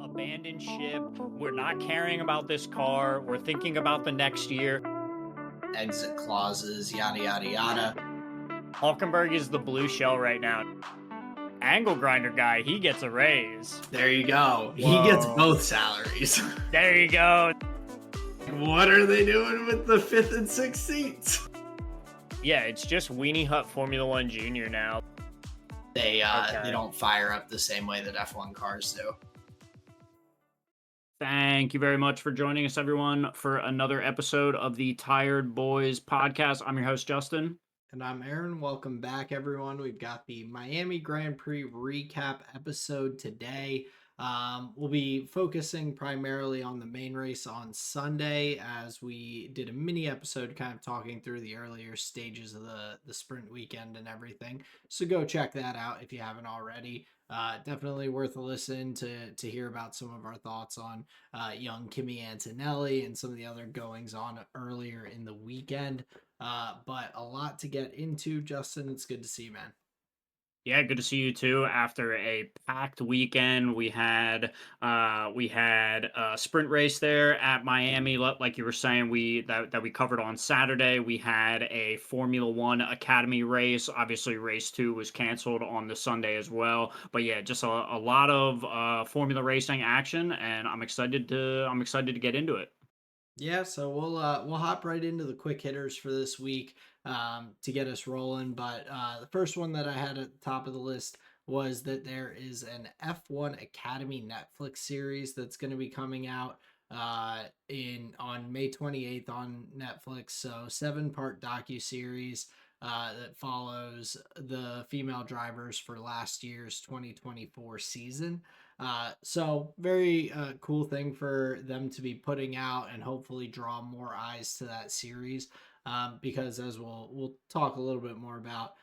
Abandoned ship. We're not caring about this car. We're thinking about the next year. Exit clauses, yada, yada, yada. Hulkenberg is the blue shell right now. Angle grinder guy, he gets a raise. There you go. Whoa. He gets both salaries. There you go. What are they doing with the 5th and 6th seats? Yeah, it's just Weenie Hut Formula One Junior now. They don't fire up the same way that F1 cars do. Thank you very much for joining us, everyone, for another episode of the Tyred Boys podcast. I'm your host, Justin. And I'm Aaron. Welcome back, everyone. We've got the Miami Grand Prix recap episode today. We'll be focusing primarily on the main race on Sunday, as we did a mini episode kind of talking through the earlier stages of the sprint weekend and everything. So go check that out if you haven't already. Definitely worth a listen to hear about some of our thoughts on young Kimi Antonelli and some of the other goings on earlier in the weekend. But a lot to get into. Justin, it's good to see you, man. Yeah, good to see you too. After a packed weekend, we had a sprint race there at Miami. Like you were saying, that we covered on Saturday. We had a Formula One Academy race. Obviously, race 2 was canceled on the Sunday as well. But yeah, just a lot of Formula racing action, and I'm excited to get into it. Yeah, so we'll hop right into the quick hitters for this week to get us rolling. But the first one that I had at the top of the list was that there is an F1 Academy Netflix series that's going to be coming out on May 28th on Netflix. So 7-part docu-series that follows the female drivers for last year's 2024 season. So very cool thing for them to be putting out, and hopefully draw more eyes to that series. Because as we'll talk a little bit more about,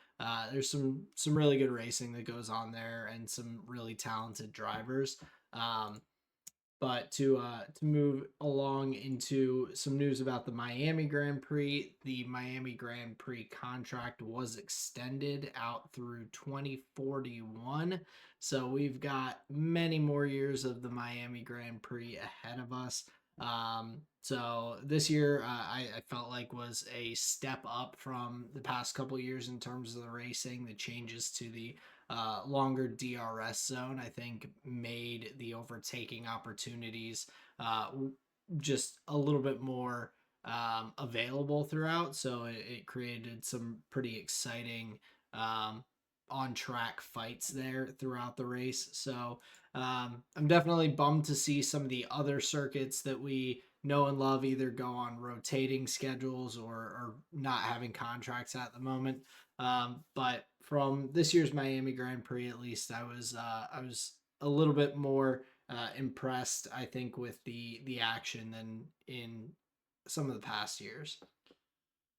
there's some really good racing that goes on there and some really talented drivers. But to move along into some news about the Miami Grand Prix, the Miami Grand Prix contract was extended out through 2041. So we've got many more years of the Miami Grand Prix ahead of us. So this year, I felt like was a step up from the past couple years in terms of the racing. The changes to the longer DRS zone, I think, made the overtaking opportunities just a little bit more available throughout. So it created some pretty exciting on track fights there throughout the race. So I'm definitely bummed to see some of the other circuits that we know and love either go on rotating schedules or not having contracts at the moment. But from this year's Miami Grand Prix, at least, I was a little bit more impressed, I think, with the action than in some of the past years.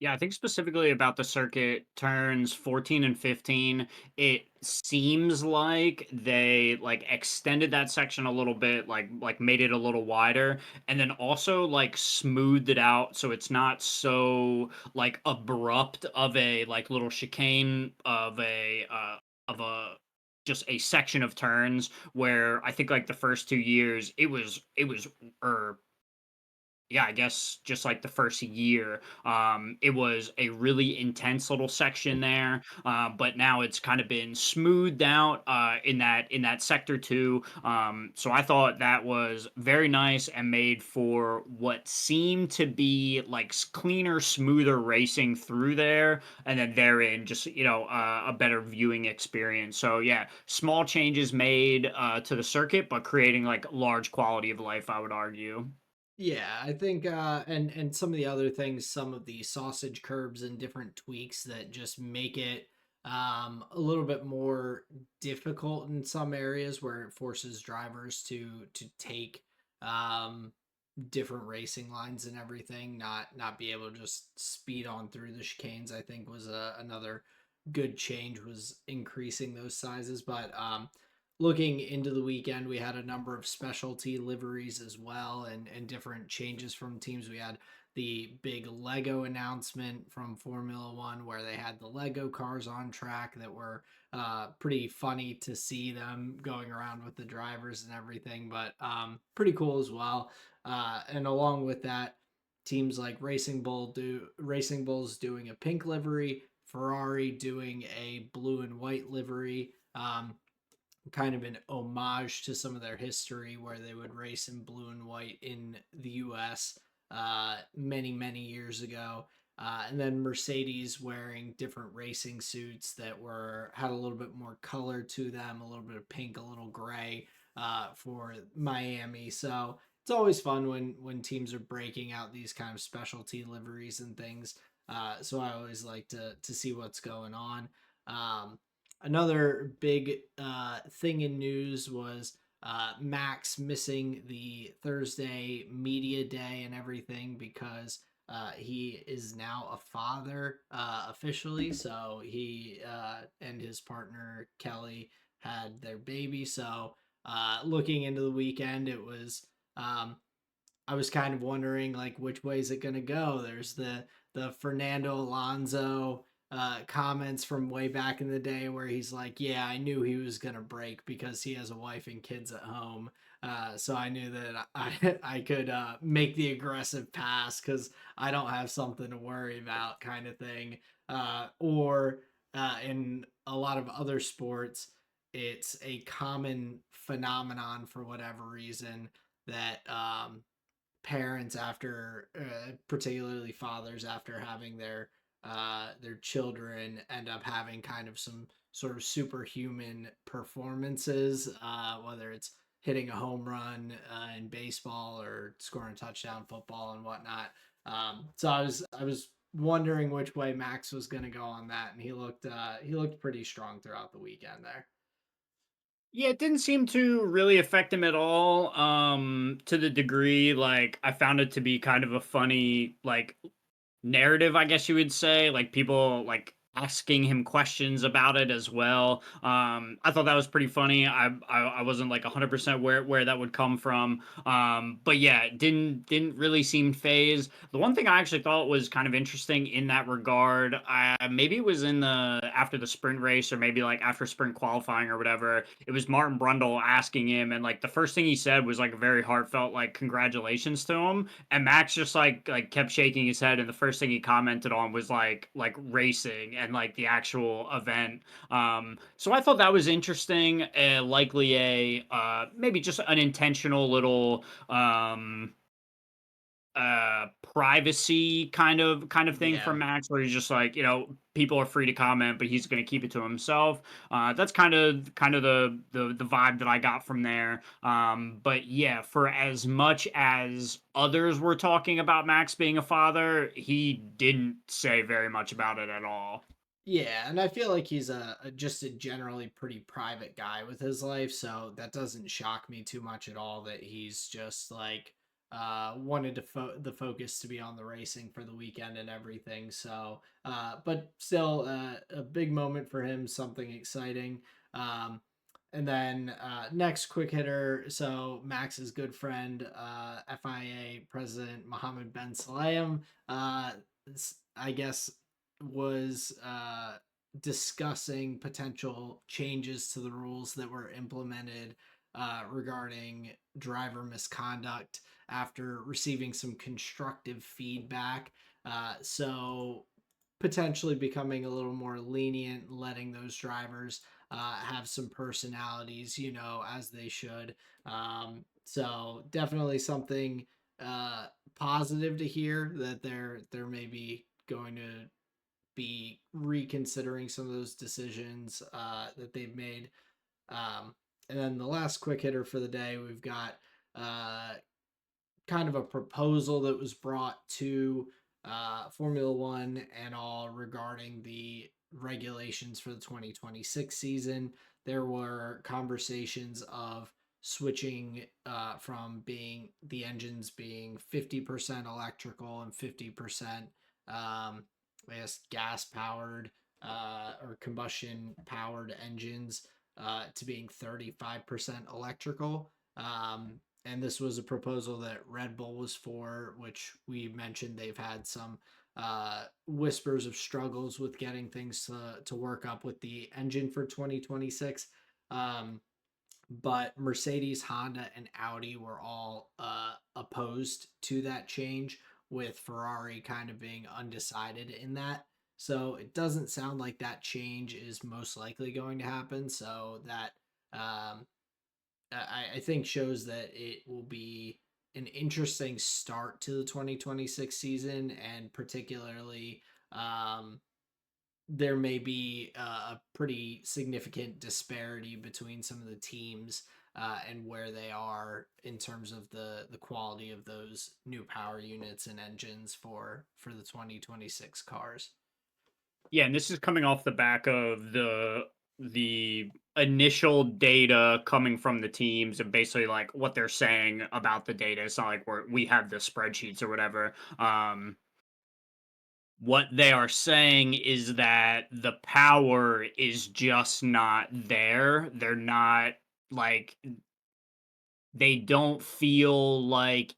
Yeah, I think specifically about the circuit turns 14 and 15, it seems like they like extended that section a little bit, like made it a little wider, and then also like smoothed it out so it's not so like abrupt of a like little chicane of a just a section of turns where I think like the first 2 years it was or yeah, I guess just like the first year, it was a really intense little section there, but now it's kind of been smoothed out in that sector 2. So I thought that was very nice and made for what seemed to be like cleaner, smoother racing through there, and then therein just a better viewing experience. So yeah, small changes made to the circuit, but creating like large quality of life, I would argue. Yeah, I think and some of the other things, some of the sausage curbs and different tweaks that just make it a little bit more difficult in some areas where it forces drivers to take um different racing lines and everything, not be able to just speed on through the chicanes. I think was another good change, was increasing those sizes. But looking into the weekend, we had a number of specialty liveries as well, and different changes from teams. We had the big Lego announcement from Formula One, where they had the Lego cars on track that were pretty funny to see them going around with the drivers and everything, but pretty cool as well. And along with that, teams like Racing Bulls doing a pink livery, Ferrari doing a blue and white livery. Kind of an homage to some of their history where they would race in blue and white in the US many years ago. And then Mercedes wearing different racing suits that were had a little bit more color to them, a little bit of pink, a little gray for Miami. So it's always fun when teams are breaking out these kind of specialty liveries and things. So I always like to see what's going on. Um, Another big thing in news was Max missing the Thursday media day and everything because he is now a father officially. So he and his partner Kelly had their baby. So looking into the weekend, it was um, I was kind of wondering like which way is it going to go. There's the Fernando Alonso comments from way back in the day where he's like, "Yeah, I knew he was going to break because he has a wife and kids at home." So I knew that I could make the aggressive pass because I don't have something to worry about, kind of thing. Or in a lot of other sports, it's a common phenomenon for whatever reason that parents after particularly fathers after having their children end up having kind of some sort of superhuman performances, whether it's hitting a home run in baseball or scoring a touchdown football and whatnot. So I was wondering which way Max was going to go on that, and he looked pretty strong throughout the weekend there. Yeah, it didn't seem to really affect him at all. To the degree, like, I found it to be kind of a funny, like, narrative, I guess you would say, like people like asking him questions about it as well. I thought that was pretty funny. I wasn't like 100% where that would come from. But yeah, it didn't really seem phased. The one thing I actually thought was kind of interesting in that regard, maybe it was in the after the sprint race or maybe like after sprint qualifying or whatever. It was Martin Brundle asking him, and like the first thing he said was like a very heartfelt like congratulations to him, and Max just like kept shaking his head, and the first thing he commented on was like racing and like the actual event. So I thought that was interesting. Likely a maybe just an intentional little privacy kind of thing Yeah. from Max, where he's just like, people are free to comment, but he's going to keep it to himself. That's kind of the vibe that I got from there. But yeah, for as much as others were talking about Max being a father, he didn't say very much about it at all. Yeah, and I feel like he's just a generally pretty private guy with his life, so that doesn't shock me too much at all that he's just like wanted the focus to be on the racing for the weekend and everything. So, but still a big moment for him, something exciting. Um, and then next quick hitter, so Max's good friend, FIA President Mohammed Ben Sulayem, I guess was discussing potential changes to the rules that were implemented regarding driver misconduct after receiving some constructive feedback. So potentially becoming a little more lenient, letting those drivers have some personalities, as they should. So definitely something uh, positive to hear that they're maybe going to be reconsidering some of those decisions that they've made. And then the last quick hitter for the day, we've got uh, kind of a proposal that was brought to Formula One and all regarding the regulations for the 2026 season. There were conversations of switching from being the engines being 50% electrical and 50% I guess gas powered or combustion powered engines to being 35% electrical. and this was a proposal that Red Bull was for, which we mentioned they've had some whispers of struggles with getting things to work up with the engine for 2026. Um, but Mercedes, Honda, and Audi were all opposed to that change, with Ferrari kind of being undecided in that. So it doesn't sound like that change is most likely going to happen. So that um, I think shows that it will be an interesting start to the 2026 season, and particularly there may be a pretty significant disparity between some of the teams and where they are in terms of the quality of those new power units and engines for the 2026 cars. Yeah, and this is coming off the back of the initial data coming from the teams and basically like what they're saying about the data. It's not like we have the spreadsheets or whatever. What they are saying is that the power is just not there. They're not like they don't feel like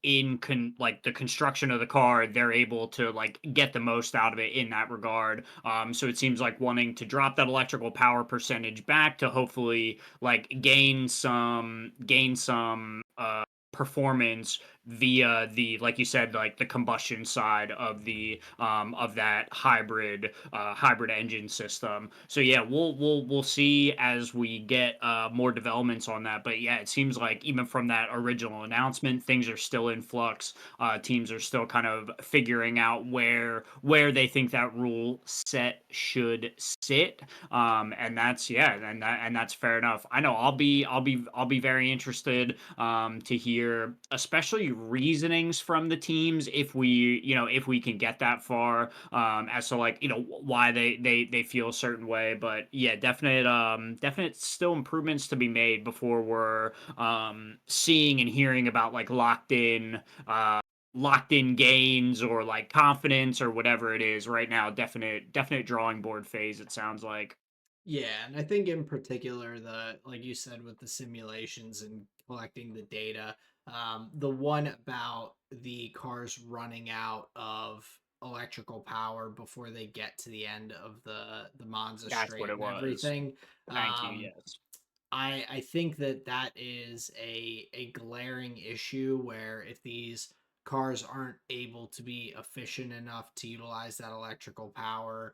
like the construction of the car they're able to like get the most out of it in that regard. So it seems like wanting to drop that electrical power percentage back to hopefully like gain some performance via the, like you said, like the combustion side of that hybrid engine system. So yeah, we'll see as we get more developments on that. But yeah, it seems like even from that original announcement, things are still in flux. Teams are still kind of figuring out where they think that rule set should sit. And that's yeah, and that's fair enough. I know I'll be very interested to hear, especially reasonings from the teams if we can get that far, as to like why they feel a certain way. But yeah, definite still improvements to be made before we're seeing and hearing about like locked in gains or like confidence or whatever it is right now. Definite drawing board phase, it sounds like. Yeah, and I think in particular, the like you said with the simulations and collecting the data, the one about the cars running out of electrical power before they get to the end of the Monza That's what straight it and was. everything. Thank you. Um, Yes. I think that that is a glaring issue, where if these cars aren't able to be efficient enough to utilize that electrical power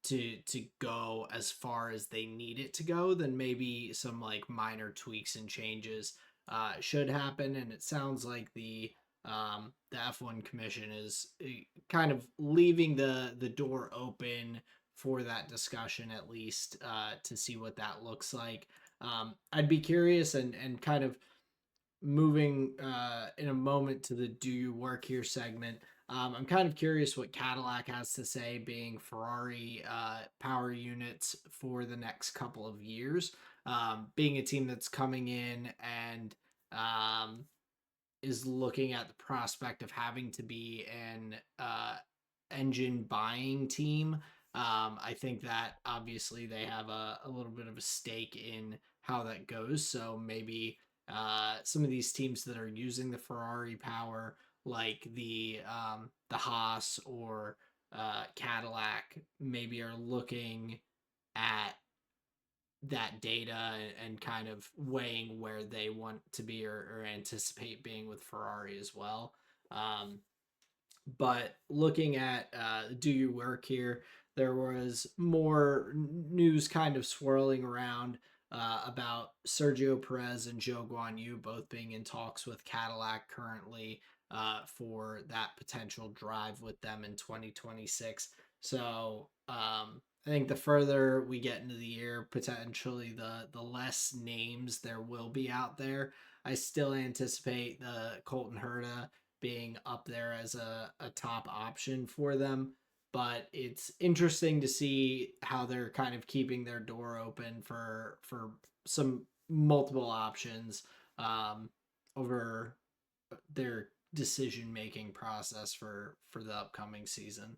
to go as far as they need it to go, then maybe some like minor tweaks and changes should happen. And it sounds like the F1 Commission is kind of leaving the door open for that discussion, at least to see what that looks like. I'd be curious, and kind of moving in a moment to the "Do You Work Here" segment. I'm kind of curious what Cadillac has to say, being Ferrari power units for the next couple of years. Being a team that's coming in and um, is looking at the prospect of having to be an engine buying team. I think that obviously they have a little bit of a stake in how that goes. So maybe some of these teams that are using the Ferrari power, like the Haas or Cadillac, maybe are looking at that data and kind of weighing where they want to be, or anticipate being with Ferrari as well. Um, but looking at Do You Work Here, there was more news kind of swirling around about Sergio Perez and Joe Guan Yu both being in talks with Cadillac currently for that potential drive with them in 2026. So I think the further we get into the year, potentially the less names there will be out there. I still anticipate the Colton Herta being up there as a top option for them. But it's interesting to see how they're kind of keeping their door open for some multiple options over their decision making process for the upcoming season.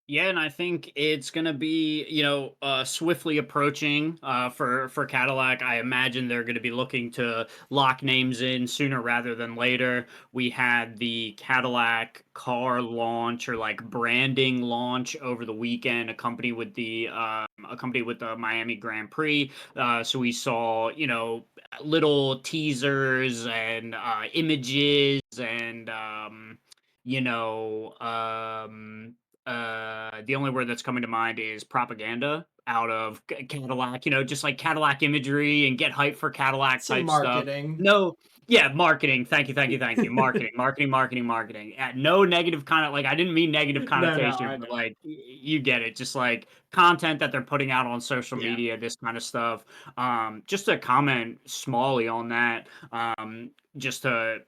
Yeah, and I think it's gonna be, swiftly approaching for Cadillac. I imagine they're gonna be looking to lock names in sooner rather than later. We had the Cadillac car launch or like branding launch over the weekend, accompanied with the Miami Grand Prix. So we saw, little teasers and images and you know, the only word that's coming to mind is propaganda out of Cadillac, just like Cadillac imagery and get hype for Cadillac Some type stuff. marketing. No, yeah, marketing. Thank you, thank you, thank you. Marketing, marketing, marketing, marketing. No negative kind of like I didn't mean negative No, connotation, I but know. like you get it. Just like content that they're putting out on social Yeah. media, this kind of stuff. Just to comment smallly on that, just to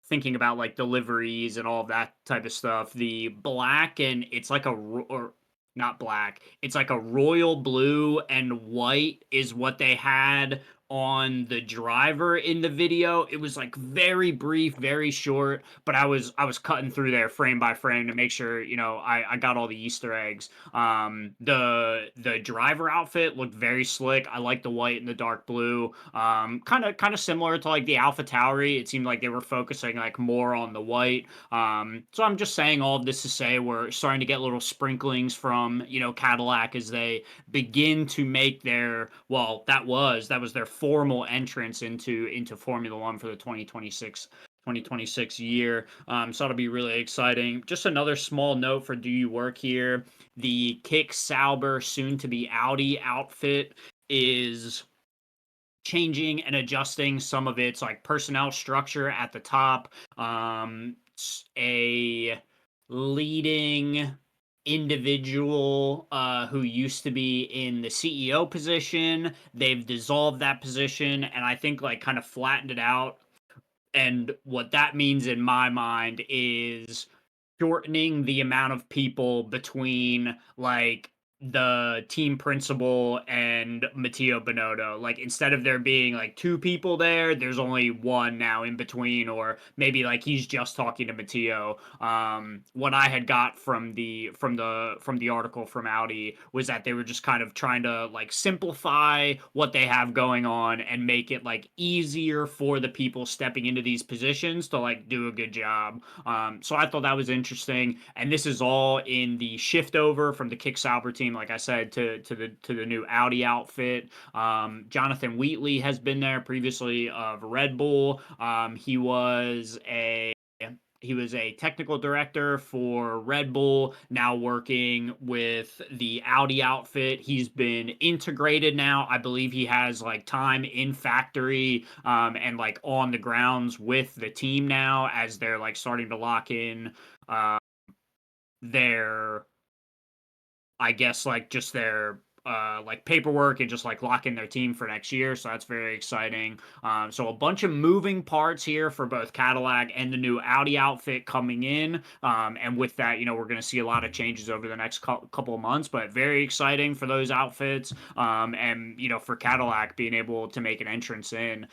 thinking about like deliveries and all of that type of stuff. The black and it's like or not black. It's like a royal blue and white is what they had on the driver in the video. It was like very brief, very short, but I was cutting through there frame by frame to make sure, I got all the Easter eggs. The driver outfit looked very slick. I like the white and the dark blue. Kind of similar to like the Alpha Tauri. It seemed like they were focusing like more on the white. So I'm just saying all of this to say we're starting to get little sprinklings from Cadillac as they begin to make their that was their formal entrance into Formula One for the 2026 year. So that'll be really exciting. Just another small note for Do You Work Here. The Kick Sauber, soon to be Audi outfit is changing and adjusting some of its like personnel structure at the top. A leading individual who used to be in the CEO position, they've dissolved that position and I think like kind of flattened it out. And what that means in my mind is shortening the amount of people between like the team principal and Matteo Binotto. Like instead of there being like two people there, there's only one now in between, or maybe like he's just talking to Matteo. What I had got from the article from Audi was that they were just kind of trying to like simplify what they have going on and make it like easier for the people stepping into these positions to like do a good job. So I thought that was interesting, and this is all in the shift over from the Kick Sauber team, like I said, to the new Audi outfit. Jonathan Wheatley has been there previously of Red Bull. He was a technical director for Red Bull, now working with the Audi outfit. He's been integrated now. I believe he has like time in factory and like on the grounds with the team now as they're like starting to lock in uh, their I guess like just their like paperwork and just like lock in their team for next year. So that's very exciting. So a bunch of moving parts here for both Cadillac and the new Audi outfit coming in. And with that, we're going to see a lot of changes over the next couple of months, but very exciting for those outfits. And for Cadillac being able to make an entrance in.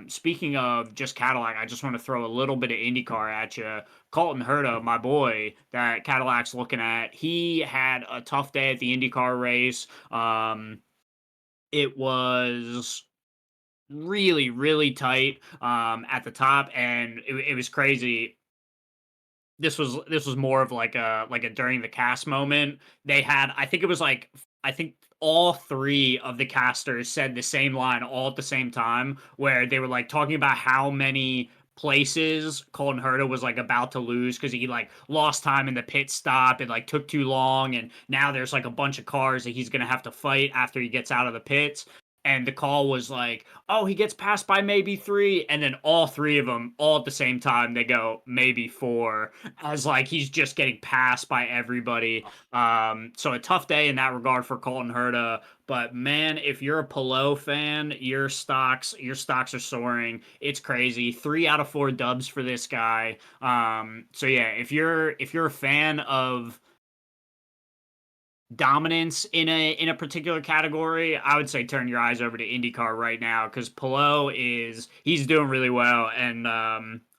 Speaking of just Cadillac, I just want to throw a little bit of IndyCar at you. Colton Herta, my boy, that Cadillac's looking at, he had a tough day at the IndyCar race. It was really, really tight at the top, and it was crazy. This was more of like a during the cast moment. They had, I think it was like, I think all three of the casters said the same line all at the same time, where they were like talking about how many places Colton Herta was like about to lose because he like lost time in the pit stop. It like took too long, and now there's like a bunch of cars that he's gonna have to fight after he gets out of the pits. And the call was like, oh, he gets passed by maybe three. And then all three of them, all at the same time, they go maybe four, as like he's just getting passed by everybody. So a tough day in that regard for Colton Herta. But man, if you're a Pelot fan, your stocks are soaring. It's crazy. 3 out of 4 dubs for this guy. So yeah, if you're a fan of dominance in a particular category, I would say turn your eyes over to IndyCar right now because Pelot he's doing really well, and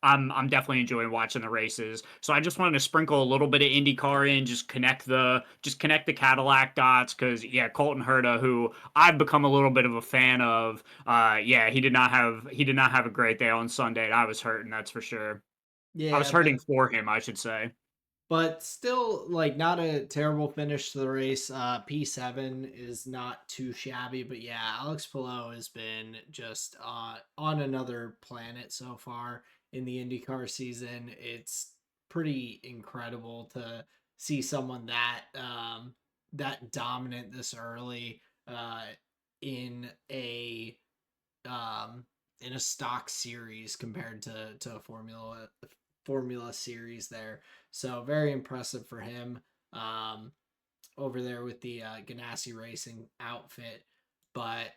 I'm definitely enjoying watching the races. So I just wanted to sprinkle a little bit of IndyCar in, just connect the Cadillac dots, because yeah, Colton Herta, who I've become a little bit of a fan of, yeah, he did not have a great day on Sunday. And I was hurting, that's for sure. I was Yeah, hurting for him, I should say. but still, like, not a terrible finish to the race. P7 is not too shabby, but yeah, Alex Palou has been just on another planet so far in the IndyCar season. It's pretty incredible to see someone that dominant this early in a um, in a stock series compared to a Formula series there. So very impressive for him over there with the Ganassi Racing outfit. But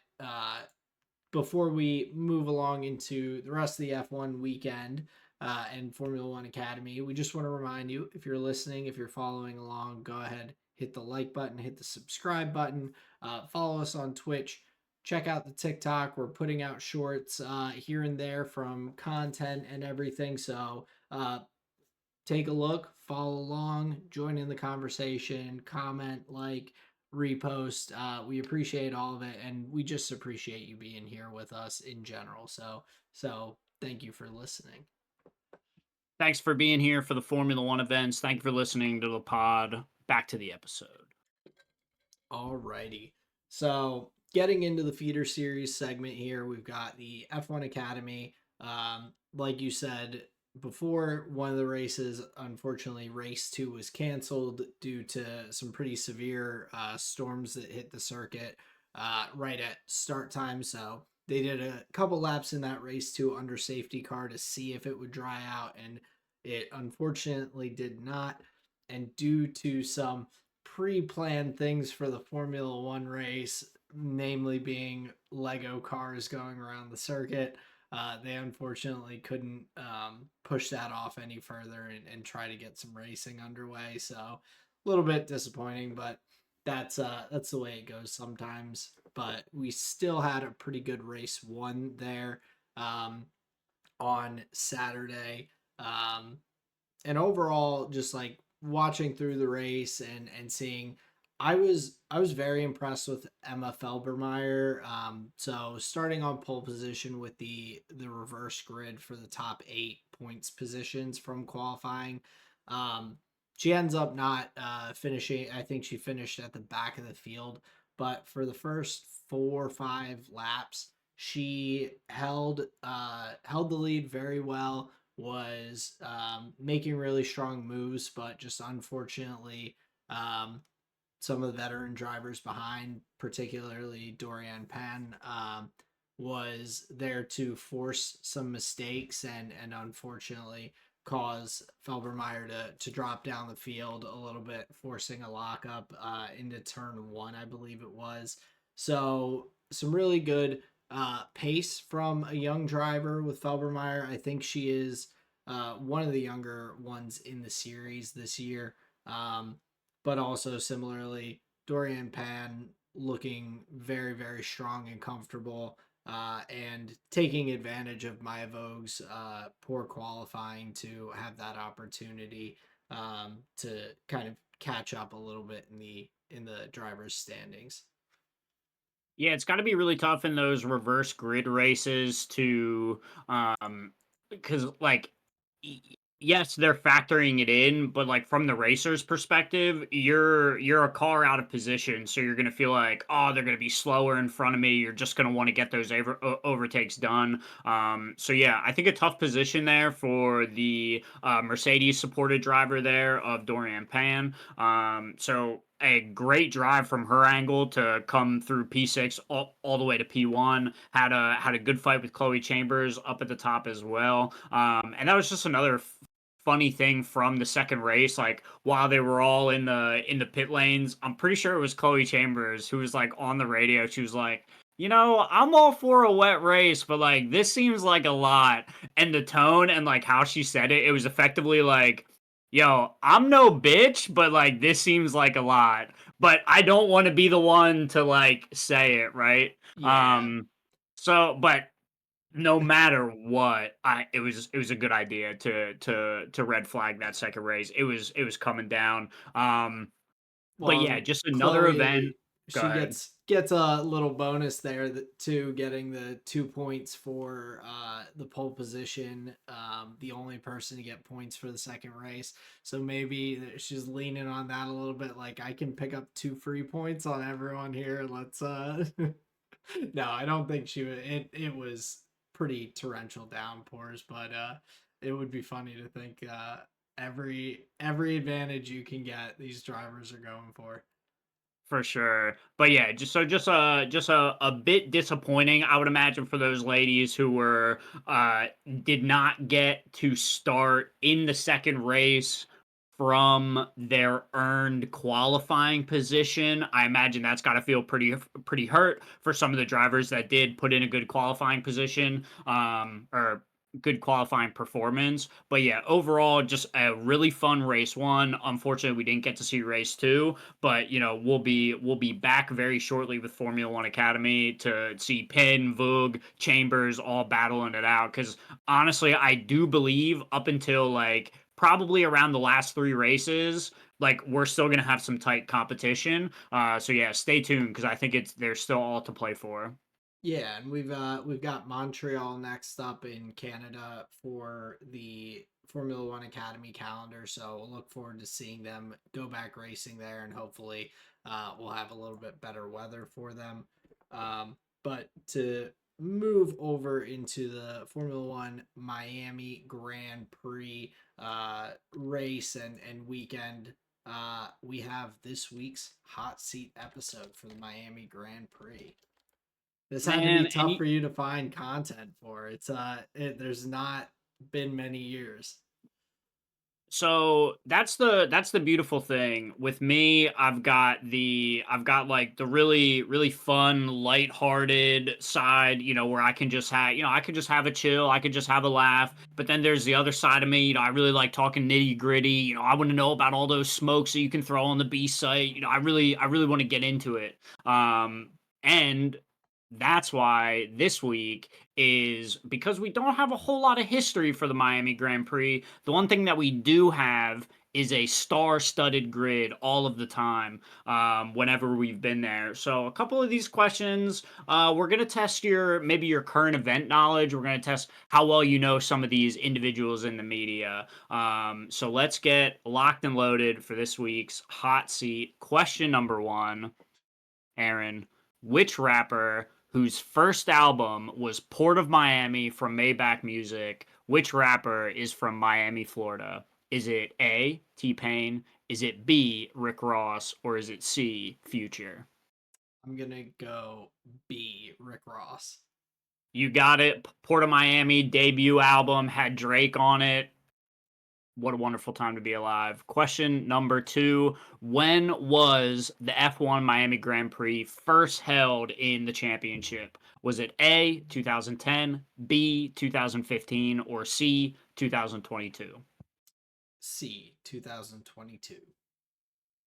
before we move along into the rest of the F1 weekend and Formula One Academy, we just want to remind you, if you're listening, if you're following along, go ahead, hit the like button, hit the subscribe button, follow us on Twitch. Check out the TikTok. We're putting out shorts here and there from content and everything. So take a look, follow along, join in the conversation, comment, like, repost. We appreciate all of it, and we just appreciate you being here with us in general. So thank you for listening. Thanks for being here for the Formula One events. Thank you for listening to the pod. Back to the episode. Alrighty. So getting into the feeder series segment here, we've got the F1 Academy. Like you said before, one of the races, unfortunately, race two was canceled due to some pretty severe storms that hit the circuit right at start time. So they did a couple laps in that race two under safety car to see if it would dry out, and it unfortunately did not. And due to some pre-planned things for the Formula One race, namely being Lego cars going around the circuit. They unfortunately couldn't push that off any further and try to get some racing underway. So a little bit disappointing, but that's the way it goes sometimes. But we still had a pretty good race one there on Saturday. And overall, just like watching through the race and seeing, I was very impressed with Emma Felbermeyer. So starting on pole position with the reverse grid for the top 8 points positions from qualifying. um she ends up not finishing. I think she finished at the back of the field, but for the first 4 or 5 laps she held the lead very well, was making really strong moves, but just unfortunately, um, some of the veteran drivers behind, particularly Dorian Pan, was there to force some mistakes and unfortunately cause Felbermeyer to drop down the field a little bit, forcing a lockup into turn one, I believe it was. So some really good pace from a young driver with Felbermeyer. I think she is one of the younger ones in the series this year. But also similarly, Dorian Pan looking very, very strong and comfortable, and taking advantage of Maya Vogue's poor qualifying to have that opportunity to kind of catch up a little bit in the drivers' standings. Yeah, it's got to be really tough in those reverse grid races to, because like, y- yes, they're factoring it in, but like from the racer's perspective, you're a car out of position, so you're gonna feel like, oh, they're gonna be slower in front of me. You're just gonna want to get those overtakes done. So yeah, I think a tough position there for the Mercedes supported driver there of Dorian Pan. So a great drive from her angle to come through P6 all the way to P1. Had a good fight with Chloe Chambers up at the top as well. And that was just another funny thing from the second race. Like while they were all in the pit lanes, I'm pretty sure it was Chloe Chambers who was like on the radio. She was like, I'm all for a wet race, but like this seems like a lot. And the tone and like how she said it was effectively like, yo, I'm no bitch, but like this seems like a lot. But I don't want to be the one to like say it, right? Yeah. Um, but no matter what, I it was a good idea to red flag that second race. It was coming down. But Well, yeah, and just another event. Chloe, Go she ahead. gets a little bonus there that too, getting the 2 points for the pole position. The only person to get points for the second race. So maybe she's leaning on that a little bit. Like, I can pick up 2 free points on everyone here. Let's No, I don't think she would. It was pretty torrential downpours, but it would be funny to think every advantage you can get, these drivers are going for. For sure. But yeah, just a bit disappointing, I would imagine, for those ladies who were uh did not get to start in the second race from their earned qualifying position. I imagine that's got to feel pretty hurt for some of the drivers that did put in a good qualifying position, or good qualifying performance. But yeah, overall, just a really fun race one. Unfortunately, we didn't get to see race two, but we'll be back very shortly with Formula One Academy to see Penn, Vogue, Chambers all battling it out. Because honestly, I do believe up until like probably around the last three races, like we're still gonna have some tight competition. So yeah, stay tuned because I think it's there's still all to play for. Yeah, and we've got Montreal next up in Canada for the Formula One Academy calendar, so we'll look forward to seeing them go back racing there, and hopefully we'll have a little bit better weather for them. But to move over into the Formula One Miami Grand Prix race and weekend, we have this week's hot seat episode for the Miami Grand Prix. This had to be Man, and tough for you to find content for. There's not been many years. so that's the beautiful thing with me. I've got like the really fun, lighthearted side, where I can just have I could just have a chill, I could just have a laugh. But then there's the other side of me, I really like talking nitty gritty. I want to know about all those smokes that you can throw on the B site. I really want to get into it. And that's why this week is because we don't have a whole lot of history for the Miami Grand Prix. The one thing that we do have is a star-studded grid all of the time, whenever we've been there. So a couple of these questions, we're gonna test maybe your current event knowledge. We're gonna test how well you know some of these individuals in the media. So let's get locked and loaded for this week's hot seat. Question number one, Aaron, which rapper whose first album was Port of Miami from Maybach Music, which rapper is from Miami, Florida? Is it A, T-Pain? Is it B, Rick Ross? Or is it C, Future? I'm gonna go B, Rick Ross. You got it. Port of Miami debut album had Drake on it. What a wonderful time to be alive. Question number two. When was the F1 Miami Grand Prix first held in the championship? Was it A, 2010, B, 2015, or C, 2022? C, 2022.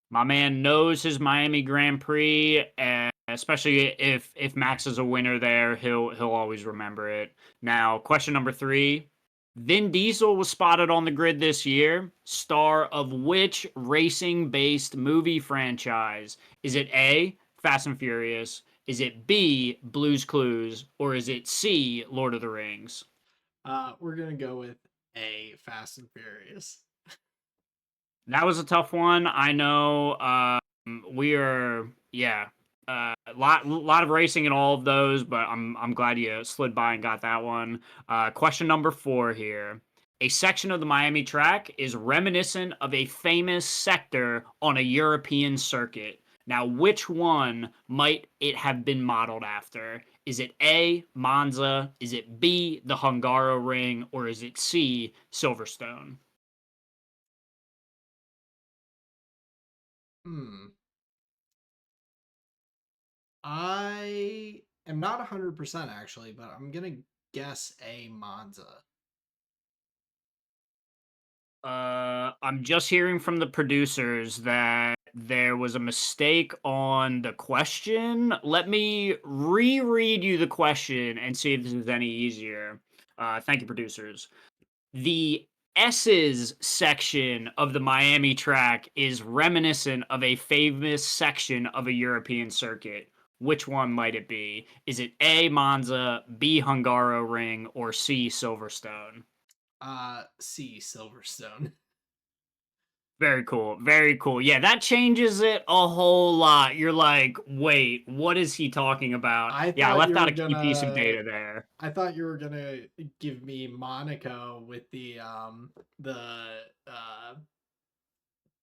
My man knows his Miami Grand Prix, and especially if Max is a winner there, he'll always remember it. Now, question number three. Vin Diesel was spotted on the grid this year. Star of which racing-based movie franchise? Is it A, Fast and Furious? Is it B, Blue's Clues? Or is it C, Lord of the Rings? We're gonna go with A, Fast and Furious. That was a tough one. I know. We are, yeah, lot of racing in all of those, but I'm glad you slid by and got that one. Question number four here. A section of the Miami track is reminiscent of a famous sector on a European circuit. Now, which one might it have been modeled after? Is it A, Monza? Is it B, the Hungaroring? Or is it C, Silverstone? Hmm. I am not 100% actually, but I'm gonna guess A, Monza. I'm just hearing from the producers that there was a mistake on the question. Let me reread you the question and see if this is any easier. Thank you, producers. The S's section of the Miami track is reminiscent of a famous section of a European circuit. Which one might it be? Is it A, Monza, B, Hungaroring, or C, Silverstone? C, Silverstone. Very cool. Very cool. Yeah, that changes it a whole lot. You're like, wait, what is he talking about? I Yeah, I thought left you out were a key piece of gonna data there. I thought you were gonna give me Monaco with the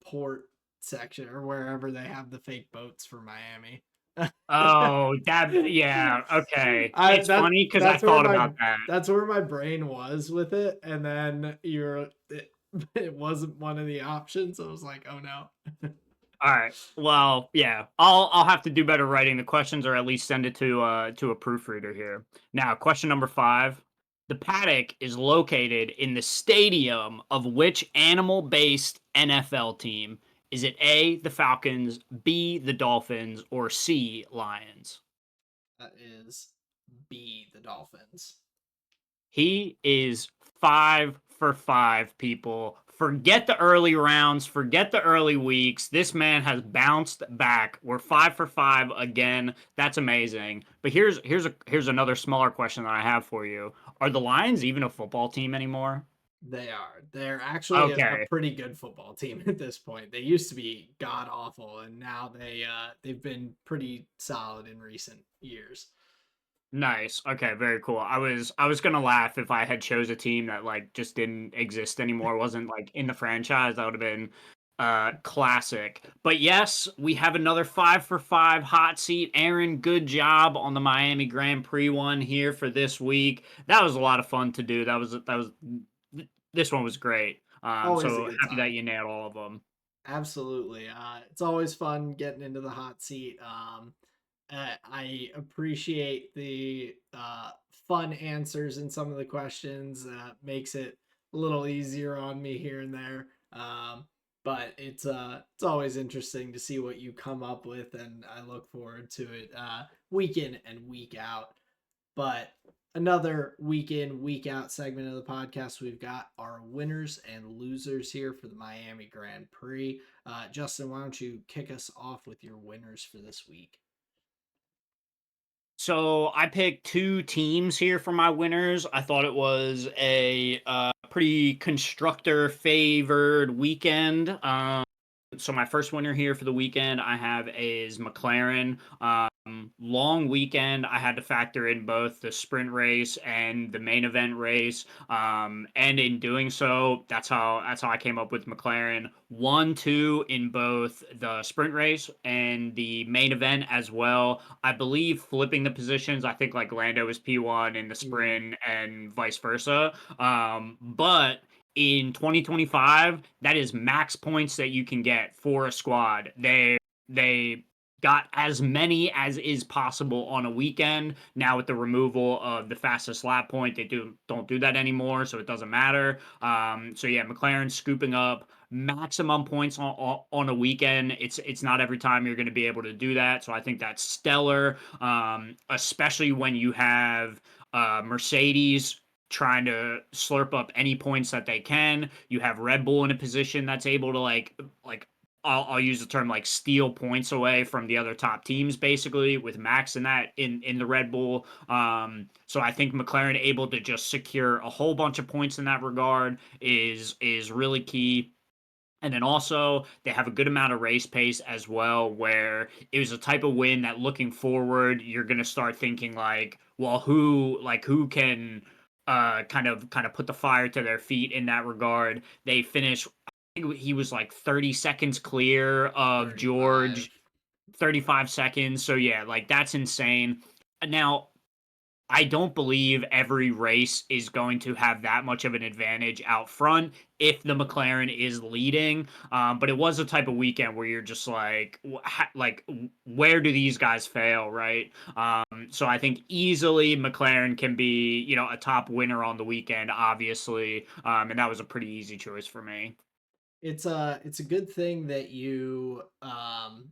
port section or wherever they have the fake boats for Miami. Oh, that, yeah, okay. It's funny because I That's where thought about that. my brain was with it, and then it wasn't one of the options. I was like, oh no. All right. Well, yeah, I'll have to do better writing the questions, or at least send it to a proofreader here. Now, question number 5. The paddock is located in the stadium of which animal-based NFL team? Is it A, the Falcons, B, the Dolphins, or C, Lions? That is B, the Dolphins. He is 5 for 5, people. Forget the early rounds, forget the early weeks. This man has bounced back. We're 5 for 5 again. That's amazing. But here's another smaller question that I have for you. Are the Lions even a football team anymore? They are. They're actually a Okay. pretty good football team at this point. They used to be god awful, and now they've been pretty solid in recent years. Nice. Okay, very cool. I was gonna laugh if I had chose a team that like just didn't exist anymore, wasn't like in the franchise. That would have been classic. But yes, we have another 5 for 5 hot seat. Aaron, good job on the Miami Grand Prix one here for this week. That was a lot of fun to do. This one was great. Always a So good happy that time. you nailed all of them. Absolutely. It's always fun getting into the hot seat. I appreciate the fun answers in some of the questions. Makes it a little easier on me here and there. But it's always interesting to see what you come up with, and I look forward to it week in and week out. But another week in, week out segment of the podcast, we've got our winners and losers here for the Miami Grand Prix. Justin, why don't you kick us off with your winners for this week? So I picked 2 teams here for my winners. I thought it was a pretty constructor favored weekend. So my first winner here for the weekend I have is McLaren. Long weekend. I had to factor in both the sprint race and the main event race. And in doing so, that's how I came up with McLaren. 1-2 in both the sprint race and the main event as well. I believe flipping the positions. I think like Lando was P1 in the Mm. sprint and vice versa. But in 2025, that is max points that you can get for a squad. They got as many as is possible on a weekend. Now with the removal of the fastest lap point, they don't do that anymore, so it doesn't matter. So yeah, McLaren scooping up maximum points on a weekend. It's not every time you're going to be able to do that, so I think that's stellar. Especially when you have Mercedes trying to slurp up any points that they can. You have Red Bull in a position that's able to like I'll use the term like steal points away from the other top teams, basically, with Max in that in the Red Bull. So I think McLaren able to just secure a whole bunch of points in that regard is really key. And then also they have a good amount of race pace as well, where it was a type of win that looking forward, you're gonna start thinking like, well, who can kind of put the fire to their feet in that regard. They finished, I think he was like 30 seconds clear of 35. George, 35 seconds. So yeah, like that's insane. Now, I don't believe every race is going to have that much of an advantage out front if the McLaren is leading. But it was a type of weekend where you're just like, where do these guys fail, right? So I think easily McLaren can be, a top winner on the weekend, obviously. And that was a pretty easy choice for me. it's a good thing that you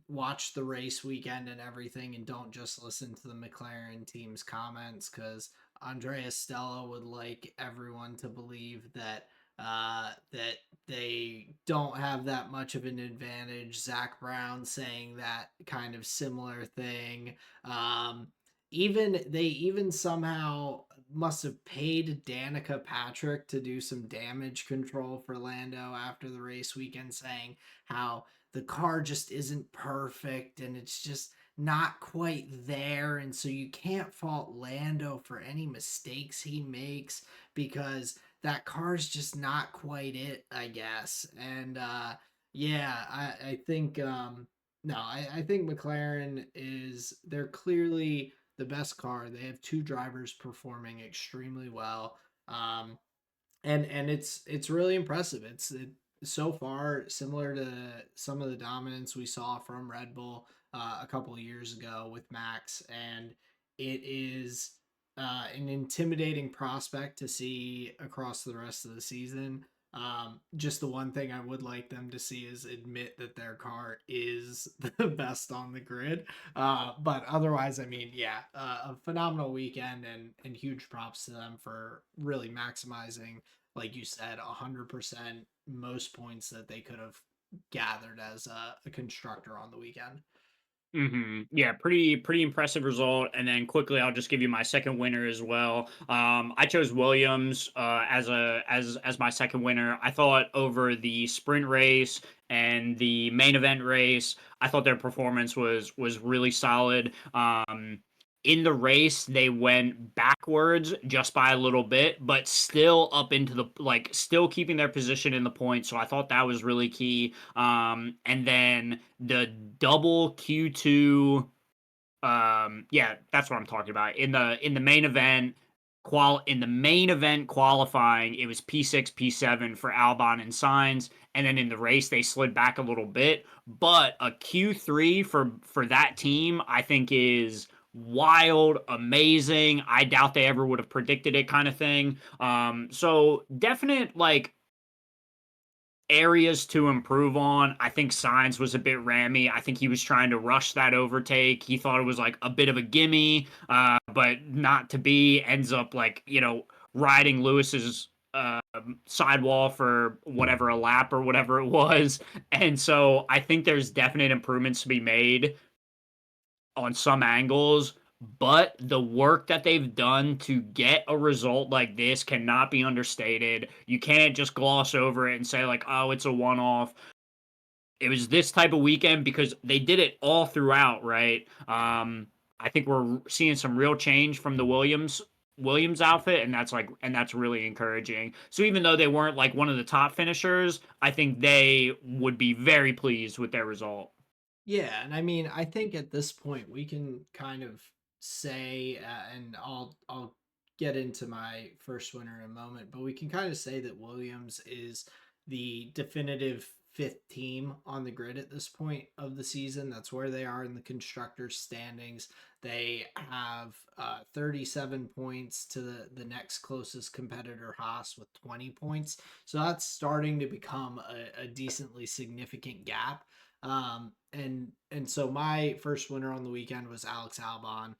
watch the race weekend and everything and don't just listen to the McLaren team's comments, because Andrea Stella would like everyone to believe that that they don't have that much of an advantage. Zach Brown saying that kind of similar thing. Um, Even they even somehow must have paid Danica Patrick to do some damage control for Lando after the race weekend, saying how the car just isn't perfect and it's just not quite there. And so you can't fault Lando for any mistakes he makes because that car's just not quite it, I guess. And yeah, I think no, I think McLaren is they're clearly the best car. They have two drivers performing extremely well. Um, and it's really impressive. So far similar to some of the dominance we saw from Red Bull a couple of years ago with Max, and it is an intimidating prospect to see across the rest of the season. Just the one thing I would like them to see is admit that their car is the best on the grid. But otherwise, I mean, yeah, a phenomenal weekend, and huge props to them for really maximizing, like you said, 100% most points that they could have gathered as a constructor on the weekend. Yeah, pretty impressive result. And then quickly, I'll just give you my second winner as well. I chose Williams as my second winner. I thought over the sprint race and the main event race, I thought their performance was really solid. In the race, they went backwards just by a little bit, but still up into the like still keeping their position in the point. So I thought that was really key. And then the double Q2, yeah, that's what I'm talking about. In the main event, qualifying, it was P6, P7 for Albon and Sainz, and then in the race they slid back a little bit. But a Q3 for that team, I think is wild, amazing. I doubt they ever would have predicted it, kind of thing. So definite like areas to improve on. I think Signs was a bit rammy. I think he was trying to rush that overtake. He thought it was like a bit of a gimme, but not to be. Ends up like, riding Lewis's sidewall for whatever, a lap or whatever it was. And so I think there's definite improvements to be made on some angles, but the work that they've done to get a result like this cannot be understated. You can't just gloss over it and say like, "Oh, it's a one-off." It was this type of weekend because they did it all throughout, right? I think we're seeing some real change from the Williams outfit, and that's really encouraging. So even though they weren't like one of the top finishers, I think they would be very pleased with their result. Yeah, and I mean, I think at this point we can kind of say, and I'll get into my first winner in a moment, but we can kind of say that Williams is the definitive fifth team on the grid at this point of the season. That's where they are in the constructors standings. They have 37 points to the next closest competitor, Haas, with 20 points. So that's starting to become a decently significant gap. And so my first winner on the weekend was Alex Albon.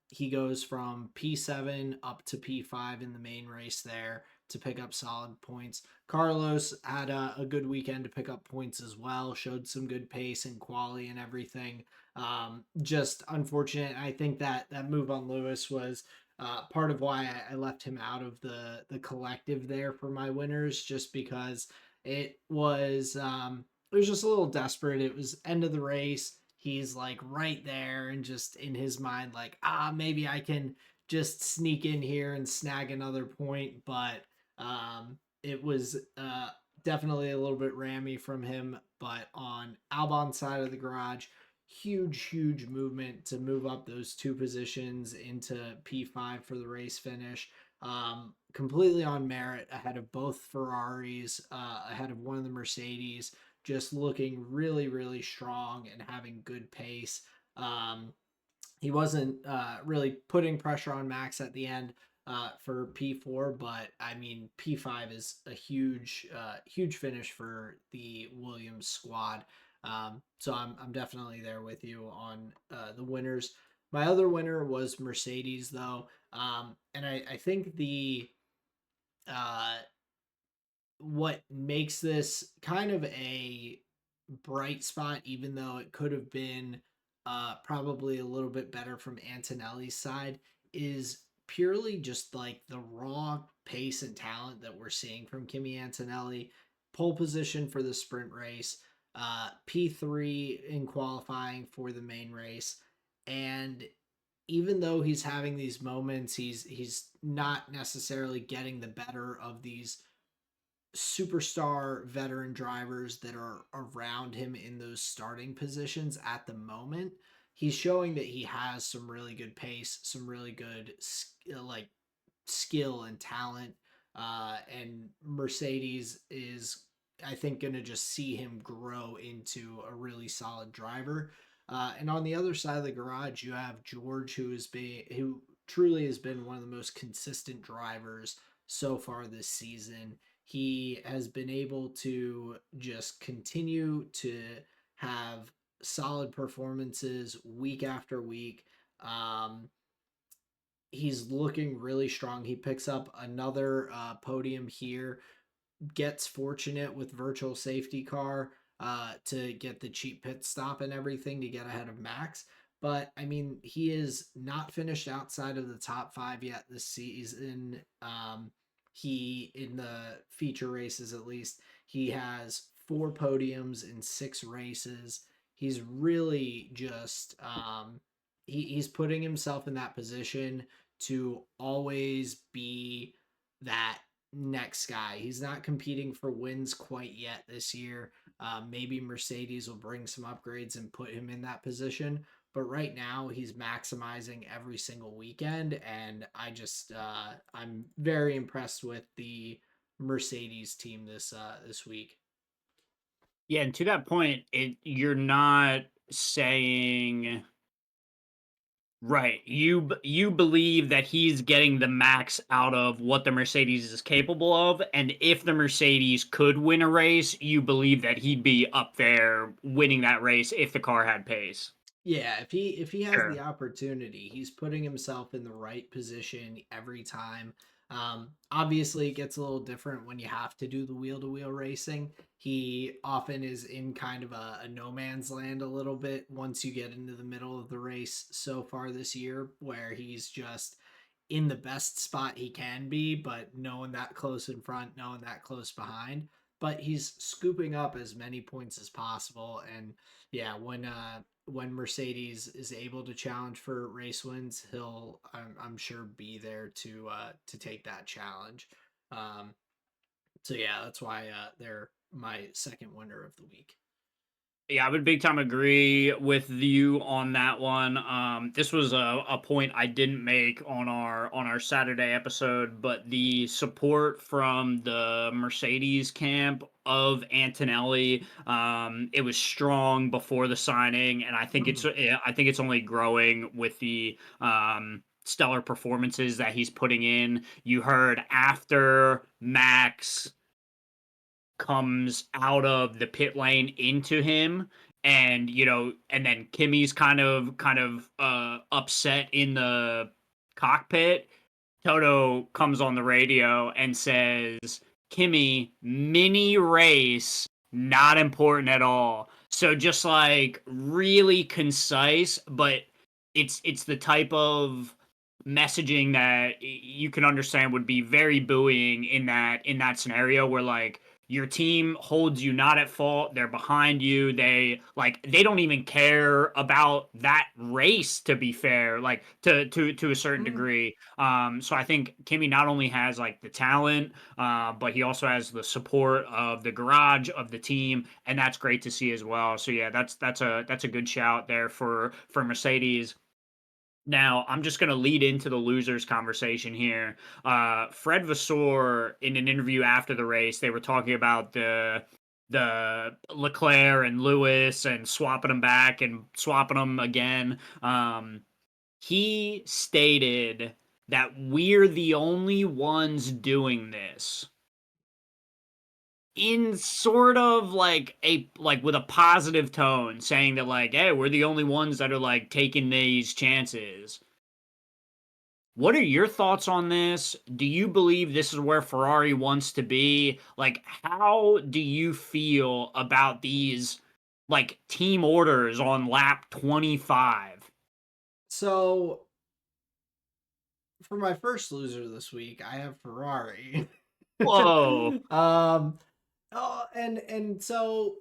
He goes from P7 up to P5 in the main race there to pick up solid points. Carlos had a good weekend to pick up points as well, showed some good pace and quality and everything. Just unfortunate. I think that move on Lewis was part of why I left him out of the collective there for my winners, just because it was it was just a little desperate. It was end of the race. He's like right there, and just in his mind, like, maybe I can just sneak in here and snag another point. But it was definitely a little bit rammy from him. But on Albon's side of the garage, huge movement to move up those two positions into P5 for the race finish. Completely on merit, ahead of both Ferraris, ahead of one of the Mercedes, just looking really strong and having good pace. He wasn't really putting pressure on Max at the end, for P4, but I mean P5 is a huge finish for the Williams squad. So I'm definitely there with you on the winners. My other winner was Mercedes, though, and I think the uh, what makes this kind of a bright spot, even though it could have been probably a little bit better from Antonelli's side, is purely just like the raw pace and talent that we're seeing from Kimi Antonelli. Pole position for the sprint race, P3 in qualifying for the main race, and even though he's having these moments, he's not necessarily getting the better of these superstar veteran drivers that are around him in those starting positions at the moment. He's showing that he has some really good pace, some really good like skill and talent. And Mercedes is, I think, going to just see him grow into a really solid driver. And on the other side of the garage, you have George, who truly has been one of the most consistent drivers so far this season. He has been able to just continue to have solid performances week after week. Um, he's looking really strong. He picks up another podium here, gets fortunate with virtual safety car to get the cheap pit stop and everything to get ahead of Max. But I mean, he is not finished outside of the top five yet this season. He, in the feature races at least, he has four podiums in six races. He's really just he's putting himself in that position to always be that next guy. He's not competing for wins quite yet this year. Maybe Mercedes will bring some upgrades and put him in that position. But right now, he's maximizing every single weekend, and I'm very impressed with the Mercedes team this week. Yeah, and to that point, you're not saying right. You believe that he's getting the max out of what the Mercedes is capable of, and if the Mercedes could win a race, you believe that he'd be up there winning that race if the car had pace. Yeah, if he has the Sure. opportunity, he's putting himself in the right position every time. Obviously, it gets a little different when you have to do the wheel to wheel racing. He often is in kind of a no man's land a little bit once you get into the middle of the race so far this year, where he's just in the best spot he can be, but no one that close in front, no one that close behind. But he's scooping up as many points as possible. And yeah, when Mercedes is able to challenge for race wins, I'm sure be there to take that challenge. Um, so yeah, that's why they're my second winner of the week. Yeah, I would big time agree with you on that one. This was a point I didn't make on our Saturday episode, but the support from the Mercedes camp of Antonelli, it was strong before the signing, and I think it's only growing with the stellar performances that he's putting in. You heard after Max comes out of the pit lane into him, and and then Kimmy's kind of upset in the cockpit. Toto comes on the radio and says, Kimmy, mini race, not important at all. So just like really concise, but it's the type of messaging that you can understand would be very buoying in that scenario where like your team holds you not at fault, they're behind you, they don't even care about that race, to be fair, like to a certain Mhm. degree. So I think Kimmy not only has like the talent, but he also has the support of the garage, of the team, and that's great to see as well. So yeah, that's a good shout there for Mercedes. Now, I'm just going to lead into the losers conversation here. Fred Vasseur, in an interview after the race, they were talking about the Leclerc and Lewis and swapping them back and swapping them again. He stated that we're the only ones doing this in sort of like a like with a positive tone, saying that like, hey, we're the only ones that are like taking these chances. What are your thoughts on this? Do you believe this is where Ferrari wants to be? Like, how do you feel about these like team orders on lap 25? So for my first loser this week, I have Ferrari. Whoa. um, and so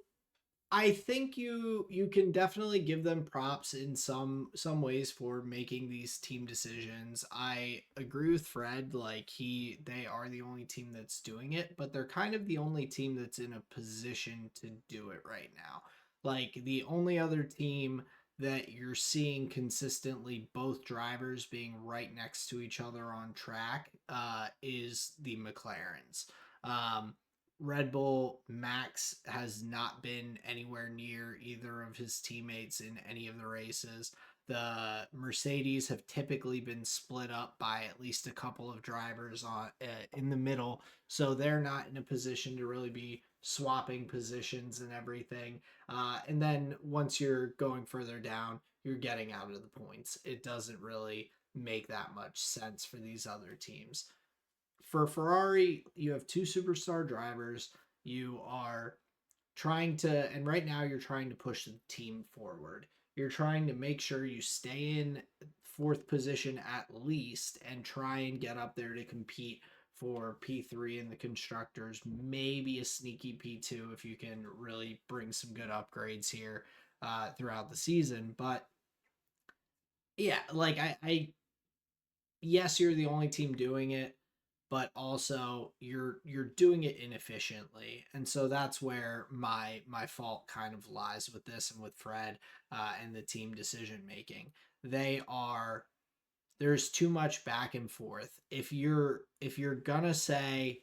I think you can definitely give them props in some ways for making these team decisions. I agree with Fred, like they are the only team that's doing it, but they're kind of the only team that's in a position to do it right now. Like the only other team that you're seeing consistently both drivers being right next to each other on track is the McLarens. Um, Red Bull Max has not been anywhere near either of his teammates in any of the races. The Mercedes have typically been split up by at least a couple of drivers in the middle, so they're not in a position to really be swapping positions and everything. And then once you're going further down, you're getting out of the points. It doesn't really make that much sense for these other teams. For Ferrari, you have two superstar drivers. You are trying to, and right now you're trying to push the team forward. You're trying to make sure you stay in fourth position at least and try and get up there to compete for P3 in the constructors, maybe a sneaky P2 if you can really bring some good upgrades here throughout the season. But yeah, like yes, you're the only team doing it, but also you're doing it inefficiently, and so that's where my fault kind of lies with this and with Fred and the team decision making. They are there's too much back and forth. If you're gonna say,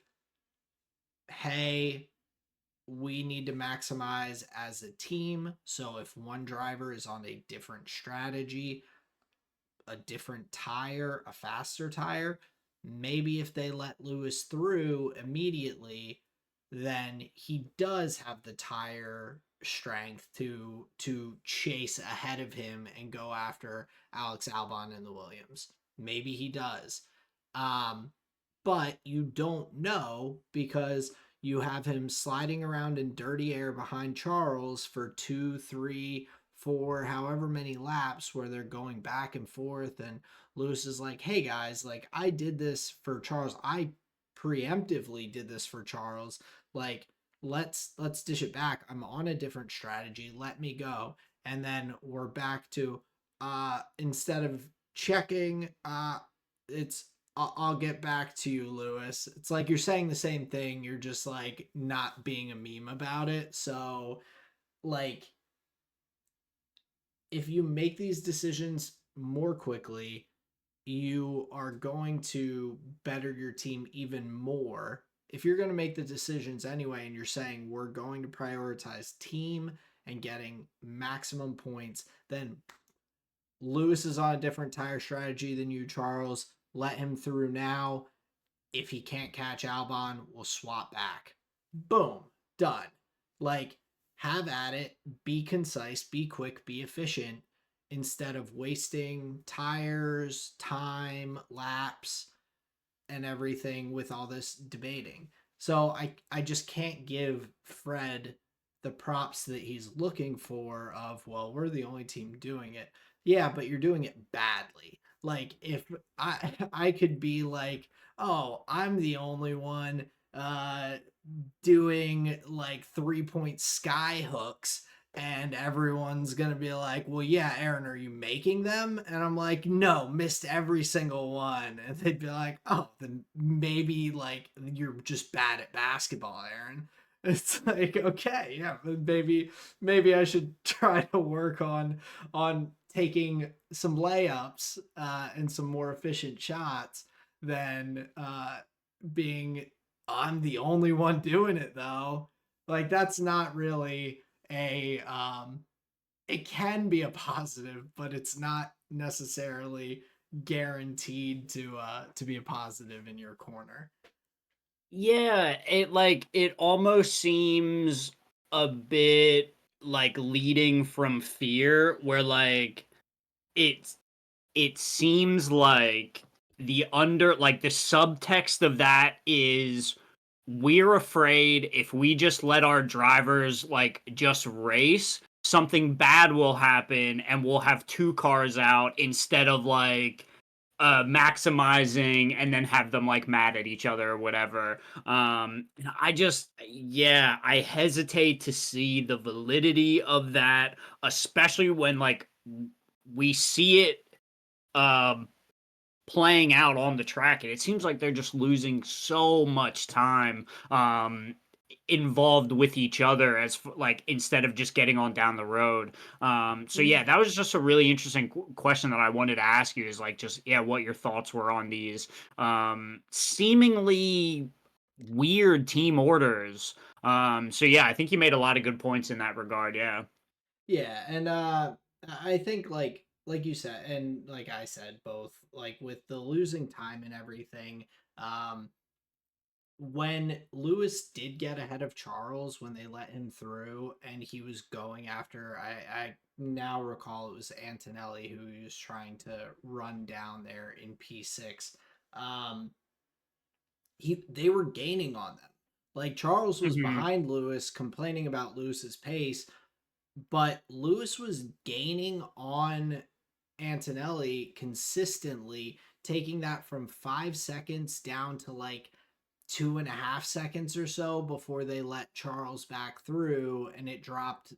hey, we need to maximize as a team, so if one driver is on a different strategy, a different tire, a faster tire, maybe if they let Lewis through immediately, then he does have the tire strength to chase ahead of him and go after Alex Albon and the Williams. Maybe he does. Um, but you don't know because you have him sliding around in dirty air behind Charles for 2, 3, 4, however many laps where they're going back and forth. And Lewis is like, hey guys, like I did this for Charles. I preemptively did this for Charles. Like, let's dish it back. I'm on a different strategy. Let me go. And then we're back to instead of checking, it's I'll get back to you, Lewis. It's like you're saying the same thing. You're just like not being a meme about it. So, like, if you make these decisions more quickly, you are going to better your team even more. If you're going to make the decisions anyway and you're saying we're going to prioritize team and getting maximum points, then Lewis is on a different tire strategy than you, Charles. Let him through now. If he can't catch Albon, we'll swap back. Boom, done. Like, have at it, be concise, be quick, be efficient instead of wasting tires, time, laps, and everything with all this debating. So I just can't give Fred the props that he's looking for of, well, we're the only team doing it. Yeah, but you're doing it badly. Like if I could be like, "Oh, I'm the only one doing like 3-point sky hooks," and everyone's gonna be like, well, yeah, Aaron, are you making them? And I'm like, no, missed every single one. And they'd be like, oh, then maybe like you're just bad at basketball, Aaron. It's like, okay, yeah, maybe I should try to work on taking some layups and some more efficient shots than being I'm the only one doing it though. Like that's not really a it can be a positive, but it's not necessarily guaranteed to be a positive in your corner. Yeah, it almost seems a bit like leading from fear where it's it seems like the subtext of that is we're afraid if we just let our drivers like just race, something bad will happen and we'll have two cars out instead of like maximizing and then have them like mad at each other or whatever. I just yeah, I hesitate to see the validity of that, especially when like we see it um playing out on the track, and it seems like they're just losing so much time involved with each other like instead of just getting on down the road. So yeah, that was just a really interesting question that I wanted to ask you, is like just yeah, what your thoughts were on these seemingly weird team orders. So yeah, I think you made a lot of good points in that regard. Yeah. Yeah, and I think like you said and like I said both like with the losing time and everything, um when Lewis did get ahead of Charles when they let him through and he was going after I now recall it was Antonelli who he was trying to run down there in P6. Um they were gaining on them. Like Charles was Hmm. behind Lewis complaining about Lewis's pace, but Lewis was gaining on Antonelli consistently, taking that from 5 seconds down to like 2.5 seconds or so before they let Charles back through, and it dropped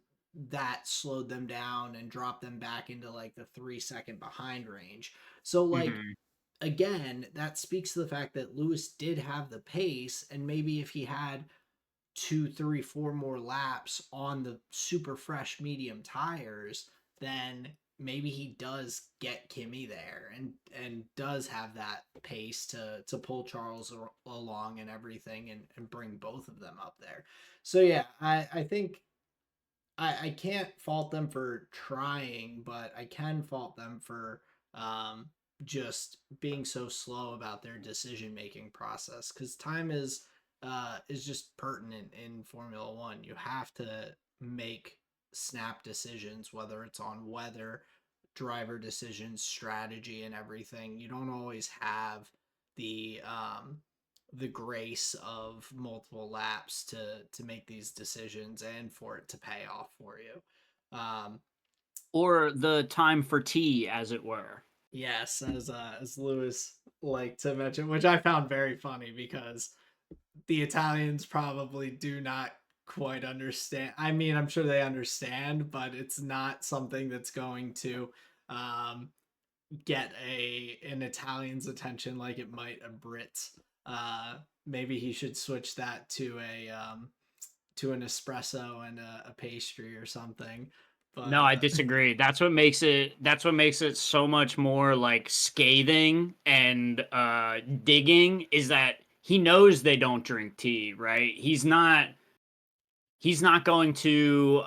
that slowed them down and dropped them back into like the 3 second behind range. So like Hmm. again, that speaks to the fact that Lewis did have the pace, and maybe if he had two, three, four more laps on the super fresh medium tires, then maybe he does get Kimmy there and does have that pace to pull Charles along and everything and bring both of them up there. So yeah, I think I can't fault them for trying, but I can fault them for um, just being so slow about their decision making process because time is just pertinent in Formula One. You have to make snap decisions, whether it's on weather, driver decisions, strategy, and everything. You don't always have the the grace of multiple laps to make these decisions and for it to pay off for you. Um, Or the time for tea, as it were. yes, as Lewis liked to mention, which I found very funny because the Italians probably do not quite understand. I mean, I'm sure they understand, but it's not something that's going to um, get a an Italian's attention like it might a Brit's. Maybe he should switch that to an espresso and a pastry or something. No, But I disagree. That's what makes it so much more like scathing and digging, is that he knows they don't drink tea, right? He's not going to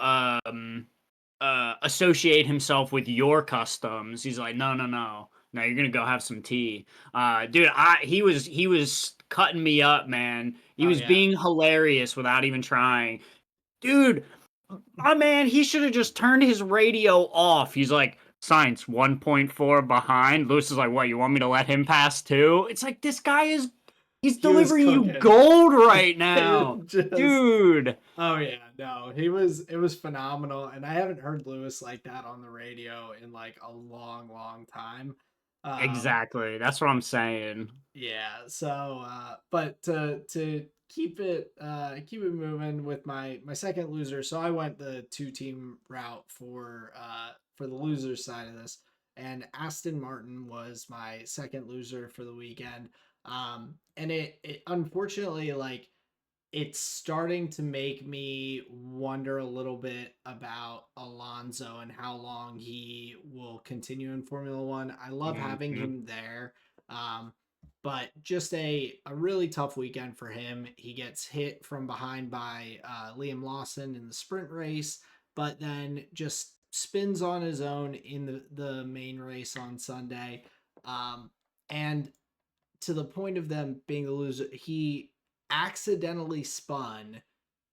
associate himself with your customs. He's like, no, no, no. No, you're gonna go have some tea. Dude, he was cutting me up, man. He oh was yeah, being hilarious without even trying. Dude, my man, he should have just turned his radio off. He's like, science 1.4 behind. Lewis is like, what, you want me to let him pass too? It's like, he's he was delivering you cooking. gold right He was now. just Dude. oh yeah, no, it was phenomenal, and I haven't heard Lewis like that on the radio in like a long, long time. Um, Exactly. That's what I'm saying. Yeah, so but to keep it moving with my second loser. So I went the two team route for the loser side of this, and Aston Martin was my second loser for the weekend. And it unfortunately like it's starting to make me wonder a little bit about Alonso and how long he will continue in Formula One. I love having Mhm. him there. Um, but just a really tough weekend for him. He gets hit from behind by Liam Lawson in the sprint race, but then just spins on his own in the main race on Sunday. Um, and to the point of them being the loser, he accidentally spun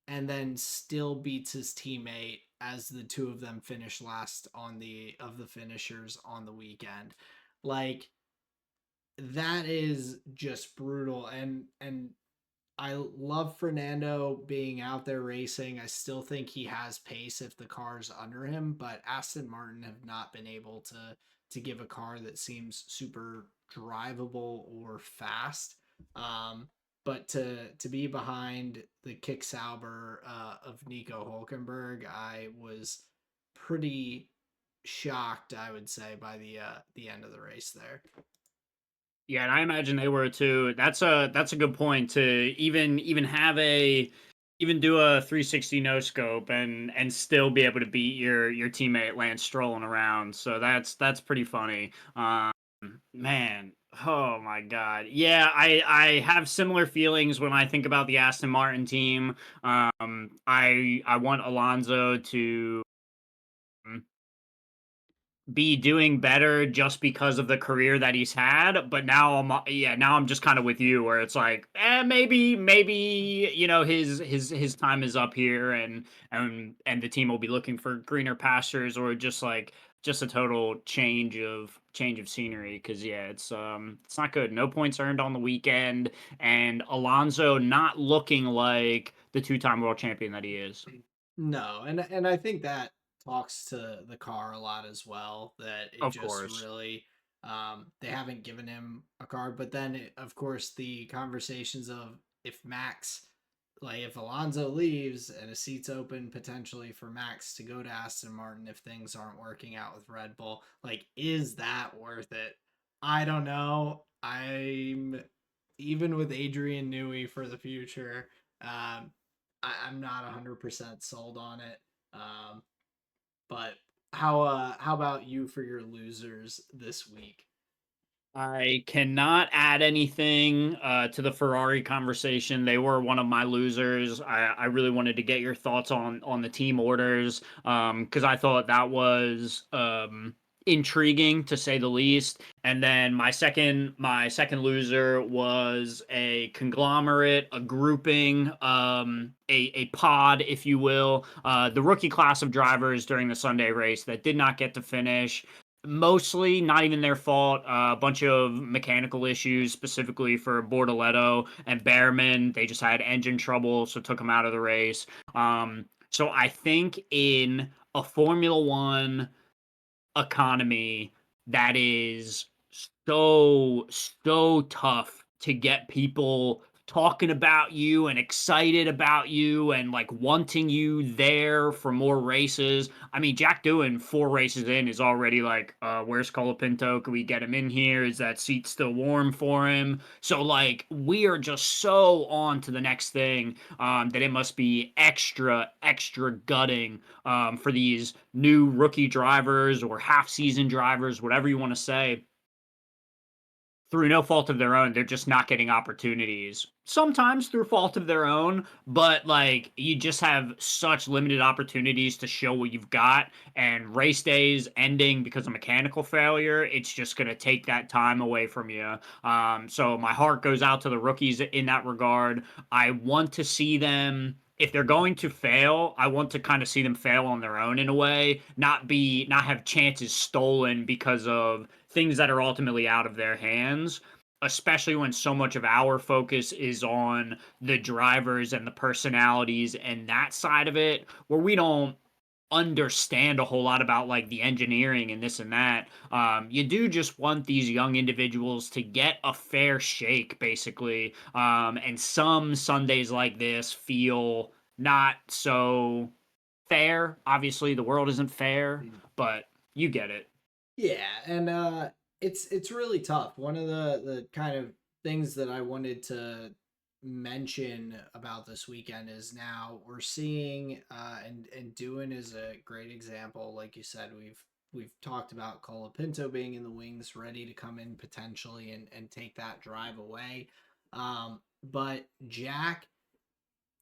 and then still beats his teammate as the two of them finish last on the of the finishers on the weekend. Like that is just brutal, and I love Fernando being out there racing. I still think he has pace if the car's under him, but Aston Martin have not been able to give a car that seems super drivable or fast. Um, but to be behind the Kick Sauber of Nico Hulkenberg, I was pretty shocked, I would say, by the end of the race there. Yeah, and I imagine they were too. That's a good point to even have a even do a 360 no scope and still be able to beat your teammate Lance strolling around. So that's pretty funny. Man, oh my God, yeah, I have similar feelings when I think about the Aston Martin team. I want Alonso to be doing better just because of the career that he's had. But now now I'm just kind of with you where it's like, maybe his time is up here and the team will be looking for greener pastures or just a total change of scenery because yeah it's not good. No points earned on the weekend and Alonso not looking like the two-time world champion that he is. No, and I think that talks to the car a lot as well. That it Of just course. really they haven't given him a car. But then of course the conversations of if Max, like if Alonso leaves and a seat's open potentially for Max to go to Aston Martin if things aren't working out with Red Bull, like is that worth it? I don't know. I'm even with Adrian Newey for the future. Um, I'm not 100% sold on it. Um, but how about you for your losers this week? I cannot add anything to the Ferrari conversation. They were one of my losers. I really wanted to get your thoughts on the team orders because I thought that was intriguing to say the least. And then my second loser was a conglomerate, a grouping, a pod, if you will. The rookie class of drivers during the Sunday race that did not get to finish mostly not even their fault. A bunch of mechanical issues, specifically for Bortoletto and Behrman. They just had engine trouble, so took them out of the race. So I think in a Formula One economy that is so tough to get people talking about you and excited about you and like wanting you there for more races. I mean, Jack Doohan 4 races in is already like, where's Colapinto? Can we get him in here? Is that seat still warm for him? So like we are just so on to the next thing that it must be extra gutting for these new rookie drivers or half season drivers, whatever you want to say, through no fault of their own. They're just not getting opportunities. Sometimes through fault of their own, but like you just have such limited opportunities to show what you've got. And race days ending because of mechanical failure, it's just going to take that time away from you. So my heart goes out to the rookies in that regard. I want to see them if they're going to fail, I want to kind of see them fail on their own in a way, not have chances stolen because of things that are ultimately out of their hands, especially when so much of our focus is on the drivers and the personalities and that side of it, where we don't understand a whole lot about like the engineering and this and that. You do just want these young individuals to get a fair shake, basically. And some Sundays like this feel not so fair. Obviously, the world isn't fair, but you get it. Yeah, and it's really tough. One of the kind of things that I wanted to mention about this weekend is now we're seeing and Doohan is a great example. Like you said, we've talked about Colapinto being in the wings, ready to come in potentially and take that drive away. But Jack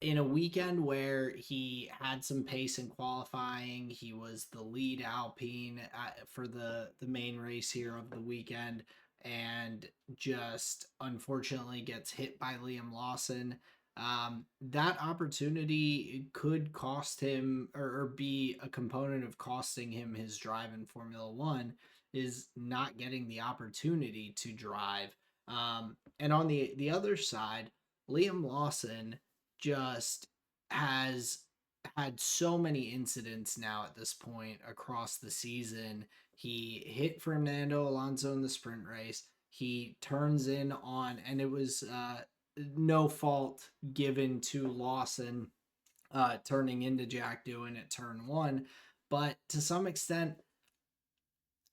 in a weekend where he had some pace in qualifying, he was the lead Alpine for the main race here of the weekend. and just unfortunately gets hit by Liam Lawson. That opportunity could cost him, or be a component of costing him his drive in Formula One, is not getting the opportunity to drive. And on the other side, Liam Lawson just has had so many incidents now at this point across the season. He hit Fernando Alonso in the sprint race. He turns in on, and it was no fault given to Lawson turning into Jack Doohan at turn one. But to some extent,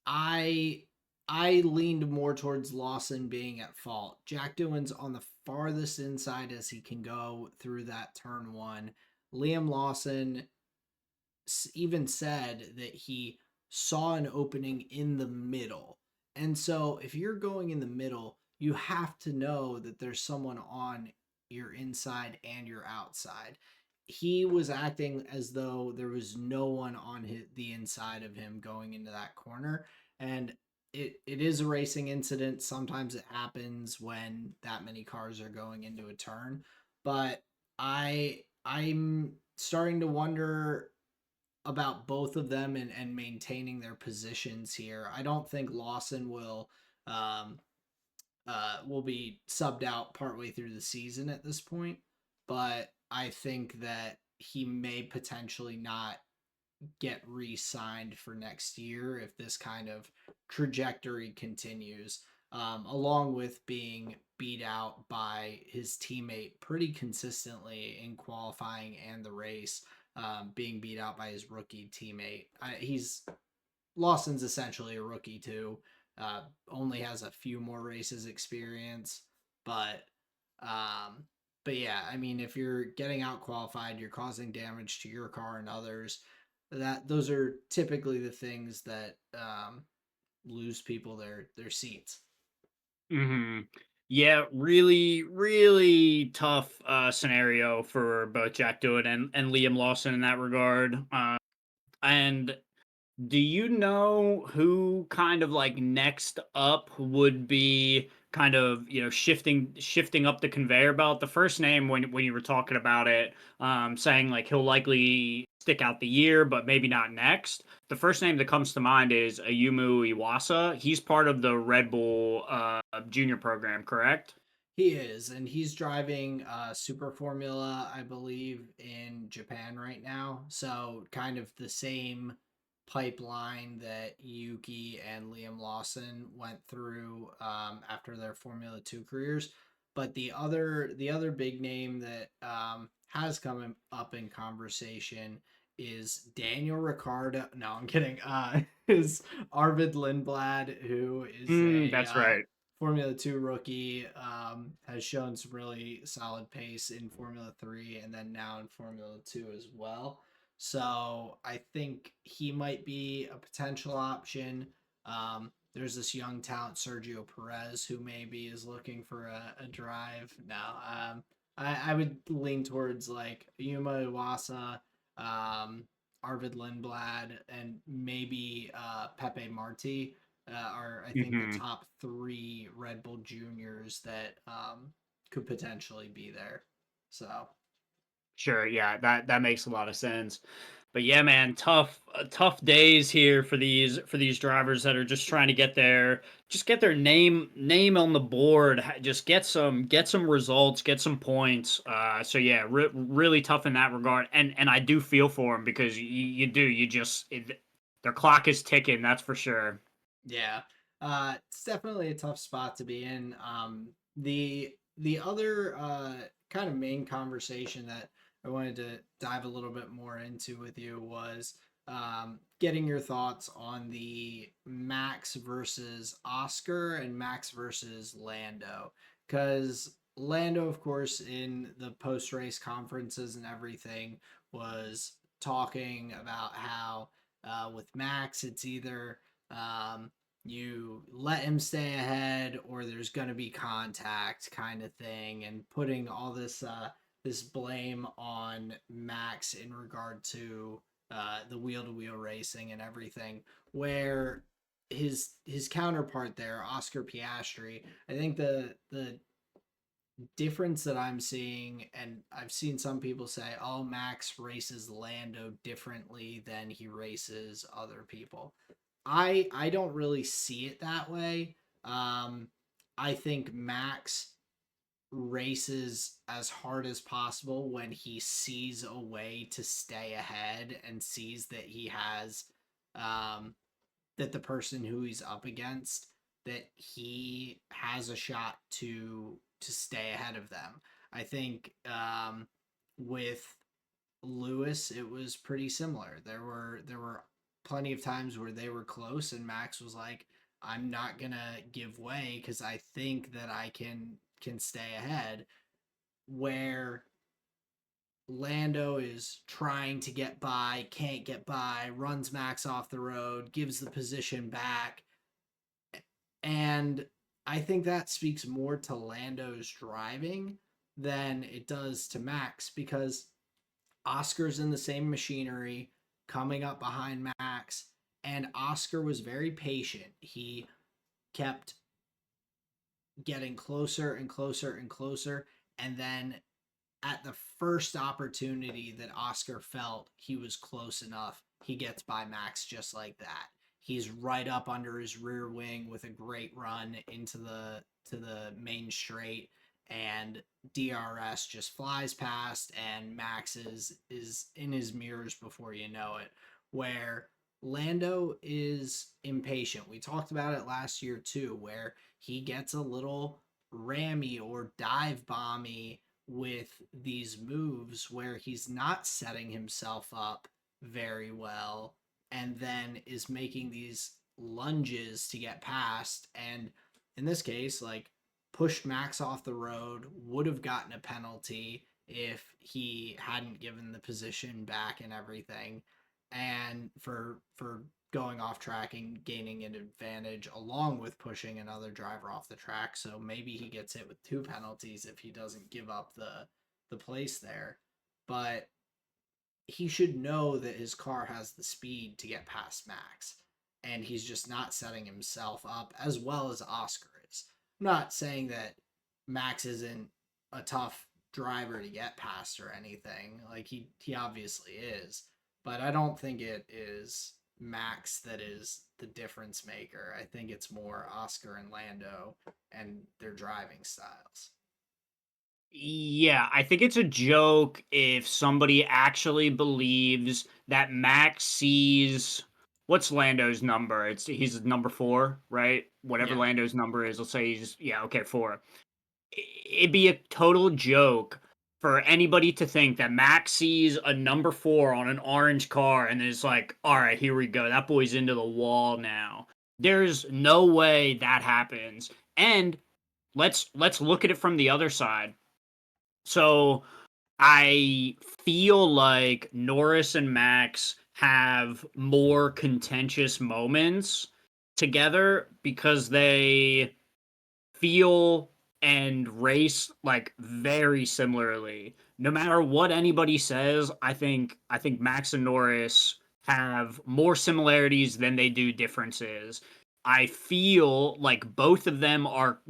I I leaned more towards Lawson being at fault. Jack Doohan's on the farthest inside as he can go through that turn one. Liam Lawson even said that he saw an opening in the middle. And so if you're going in the middle, you have to know that there's someone on your inside and your outside. He was acting as though there was no one on the inside of him going into that corner. And it is a racing incident. Sometimes it happens when that many cars are going into a turn. But I'm starting to wonder about both of them, and maintaining their positions here. I don't think Lawson um, will be subbed out partway through the season at this point, but I think that he may potentially not get re-signed for next year if this kind of trajectory continues. Along with being beat out by his teammate pretty consistently in qualifying and the race, being beat out by his rookie teammate. He's Lawson's essentially a rookie too. Only has a few more races experience, but um, but yeah, I mean, if you're getting out qualified, you're causing damage to your car and others. Those are typically the things that lose people their seats. Hmm. Yeah, really, really tough scenario for both Jack Doohan and Liam Lawson in that regard. And do you know who kind of like next up would be kind of, shifting up the conveyor belt? The first name when you were talking about it, saying like he'll likely stick out the year, but maybe not next. The first name that comes to mind is Ayumu Iwasa. He's part of the Red Bull junior program, correct? He is, and he's driving Super Formula, I believe, in Japan right now. So kind of the same pipeline that Yuki and Liam Lawson went through after their Formula Two careers. But the other big name that has come up in conversation is Daniel Ricciardo. No, I'm kidding. Is Arvid Lindblad, who is Mm, a that's right. Formula Two rookie, has shown some really solid pace in Formula Three and then now in Formula Two as well. So I think he might be a potential option. There's this young talent, Sergio Perez, who maybe is looking for a drive. Now, I would lean towards like Yuma Iwasa, um, Arvid Lindblad, and maybe Pepe Marti are, I think, the Hmm. top three Red Bull juniors that could potentially be there. So Sure, yeah, that makes a lot of sense. But yeah, man, tough days here for these drivers that are just trying to get their name on the board, just get some results, get some points. So yeah, really tough in that regard. And I do feel for them because their clock is ticking, that's for sure. yeah, it's definitely a tough spot to be in. The other kind of main conversation that I wanted to dive a little bit more into with you was getting your thoughts on the Max versus Oscar and Max versus Lando, because Lando, of course, in the post race conferences and everything, was talking about how with Max, it's either you let him stay ahead or there's going to be contact kind of thing, and putting all this blame on Max in regard to the wheel to wheel racing and everything, where his counterpart there, Oscar Piastri. I think the difference that I'm seeing, and I've seen some people say, oh, Max races Lando differently than he races other people. I don't really see it that way. Um, I think Max races as hard as possible when he sees a way to stay ahead and sees that he has um, that the person who he's up against, that he has a shot to stay ahead of them. I think with Lewis it was pretty similar. There were plenty of times where they were close and Max was like, I'm not gonna give way because I think that I can stay ahead. Where Lando is trying to get by, can't get by, runs Max off the road, gives the position back. And I think that speaks more to Lando's driving than it does to Max, because Oscar's in the same machinery coming up behind Max, and Oscar was very patient. He kept getting closer and closer and closer, and then at the first opportunity that Oscar felt he was close enough, he gets by Max just like that. He's right up under his rear wing with a great run into the main straight, and DRS just flies past, and Max is in his mirrors before you know it. Where Lando is impatient. We talked about it last year too, where he gets a little rammy or dive bomby with these moves where he's not setting himself up very well and then is making these lunges to get past. And in this case, like, pushed Max off the road, would have gotten a penalty if he hadn't given the position back and everything, and for going off track and gaining an advantage along with pushing another driver off the track. So maybe he gets hit with two penalties if he doesn't give up the place there. But he should know that his car has the speed to get past Max, and he's just not setting himself up as well as Oscar is. I'm not saying that Max isn't a tough driver to get past or anything. Like, he obviously is, but I don't think it is Max that is the difference maker. I think it's more Oscar and Lando and their driving styles. Yeah, I think it's a joke if somebody actually believes that Max sees what's Lando's number? He's number 4, right? Whatever Yeah. Lando's number is, let's say he's yeah, okay, 4. It'd be a total joke for anybody to think that Max sees a number 4 on an orange car and is like, all right, here we go. That boy's into the wall now. There's no way that happens. And let's look at it from the other side. So I feel like Norris and Max have more contentious moments together because they feel and race like very similarly. No matter what anybody says, I think Max and Norris have more similarities than they do differences. I feel like both of them are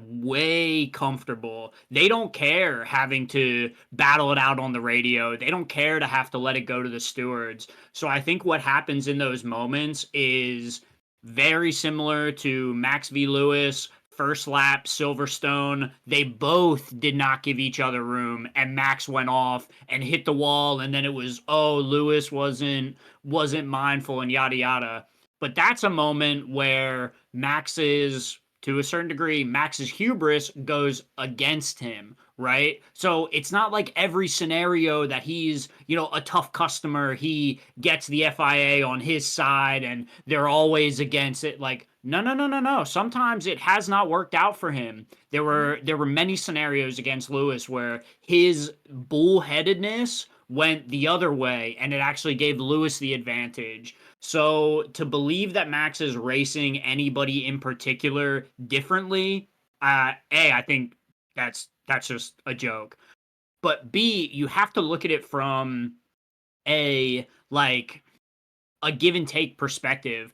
way comfortable. They don't care having to battle it out on the radio. They don't care to have to let it go to the stewards. So I think what happens in those moments is very similar to Max v. Lewis, first lap, Silverstone. They both did not give each other room, and Max went off and hit the wall, and then it was, oh, Lewis wasn't mindful and yada yada. But that's a moment where Max's, to a certain degree, Max's hubris goes against him, right? So it's not like every scenario that he's, a tough customer, he gets the FIA on his side and they're always against it. Like, no, no, no, no, no. Sometimes it has not worked out for him. There were many scenarios against Lewis where his bullheadedness went the other way and it actually gave Lewis the advantage. So to believe that Max is racing anybody in particular differently, I think that's just a joke. But B, you have to look at it from a like a give and take perspective.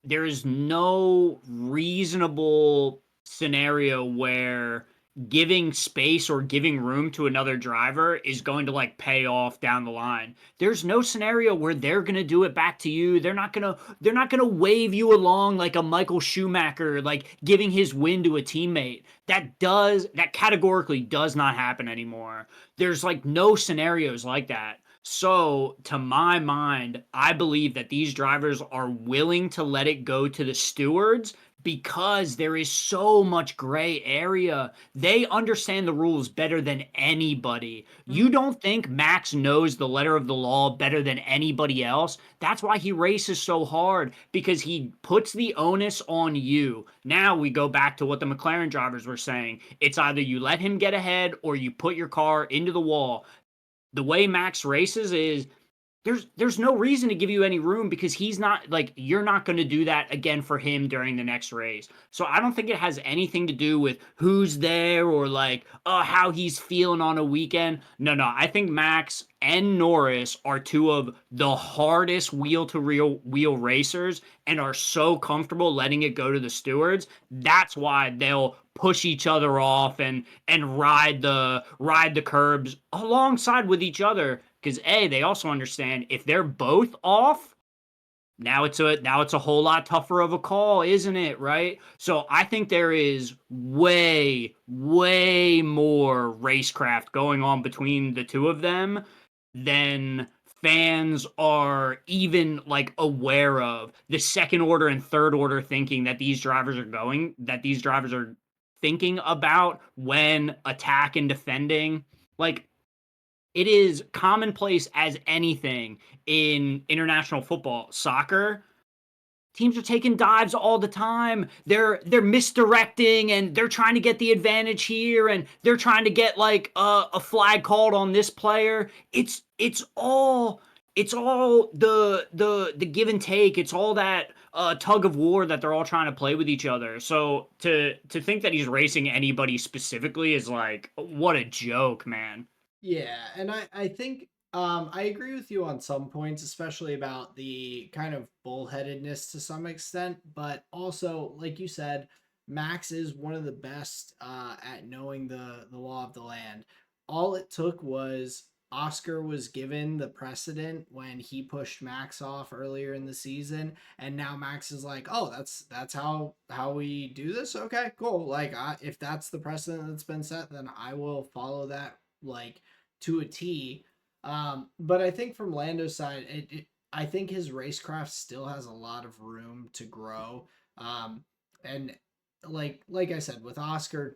there is no reasonable scenario where giving space or giving room to another driver is going to like pay off down the line. There's no scenario where they're going to do it back to you. They're not going to wave you along like a Michael Schumacher like giving his win to a teammate. That categorically does not happen anymore. There's like no scenarios like that. So, to my mind, I believe that these drivers are willing to let it go to the stewards because there is so much gray area. They understand the rules better than anybody. You Mhm. don't think Max knows the letter of the law better than anybody else? That's why he races so hard, because he puts the onus on you. Now we go back to what the McLaren drivers were saying. It's either you let him get ahead or you put your car into the wall. The way Max races is there's no reason to give you any room because he's not like you're not going to do that again for him during the next race. So I don't think it has anything to do with who's there or like how he's feeling on a weekend. No, I think Max and Norris are two of the hardest wheel to real wheel racers and are so comfortable letting it go to the stewards. That's why they'll push each other off and ride the curbs alongside with each other, because they also understand if they're both off, now it's a whole lot tougher of a call, isn't it? Right? So I think there is way more racecraft going on between the two of them than fans are even like aware of. The second order and third order thinking that these drivers are thinking about when attack and defending. Like, it is commonplace as anything in international football. Soccer, teams are taking dives all the time. They're misdirecting and they're trying to get the advantage here and they're trying to get like a flag called on this player. It's all the give and take. It's all that tug of war that they're all trying to play with each other. So to think that he's racing anybody specifically is like what a joke, man. Yeah, and I think I agree with you on some points, especially about the kind of bullheadedness to some extent, but also like you said, Max is one of the best at knowing the law of the land. All it took was Oscar was given the precedent when he pushed Max off earlier in the season, and now Max is like, "Oh, that's how we do this. Okay, cool. Like, if that's the precedent that's been set, then I will follow that like to a T." But I think from Lando's side, I think his racecraft still has a lot of room to grow. And like I said, with Oscar,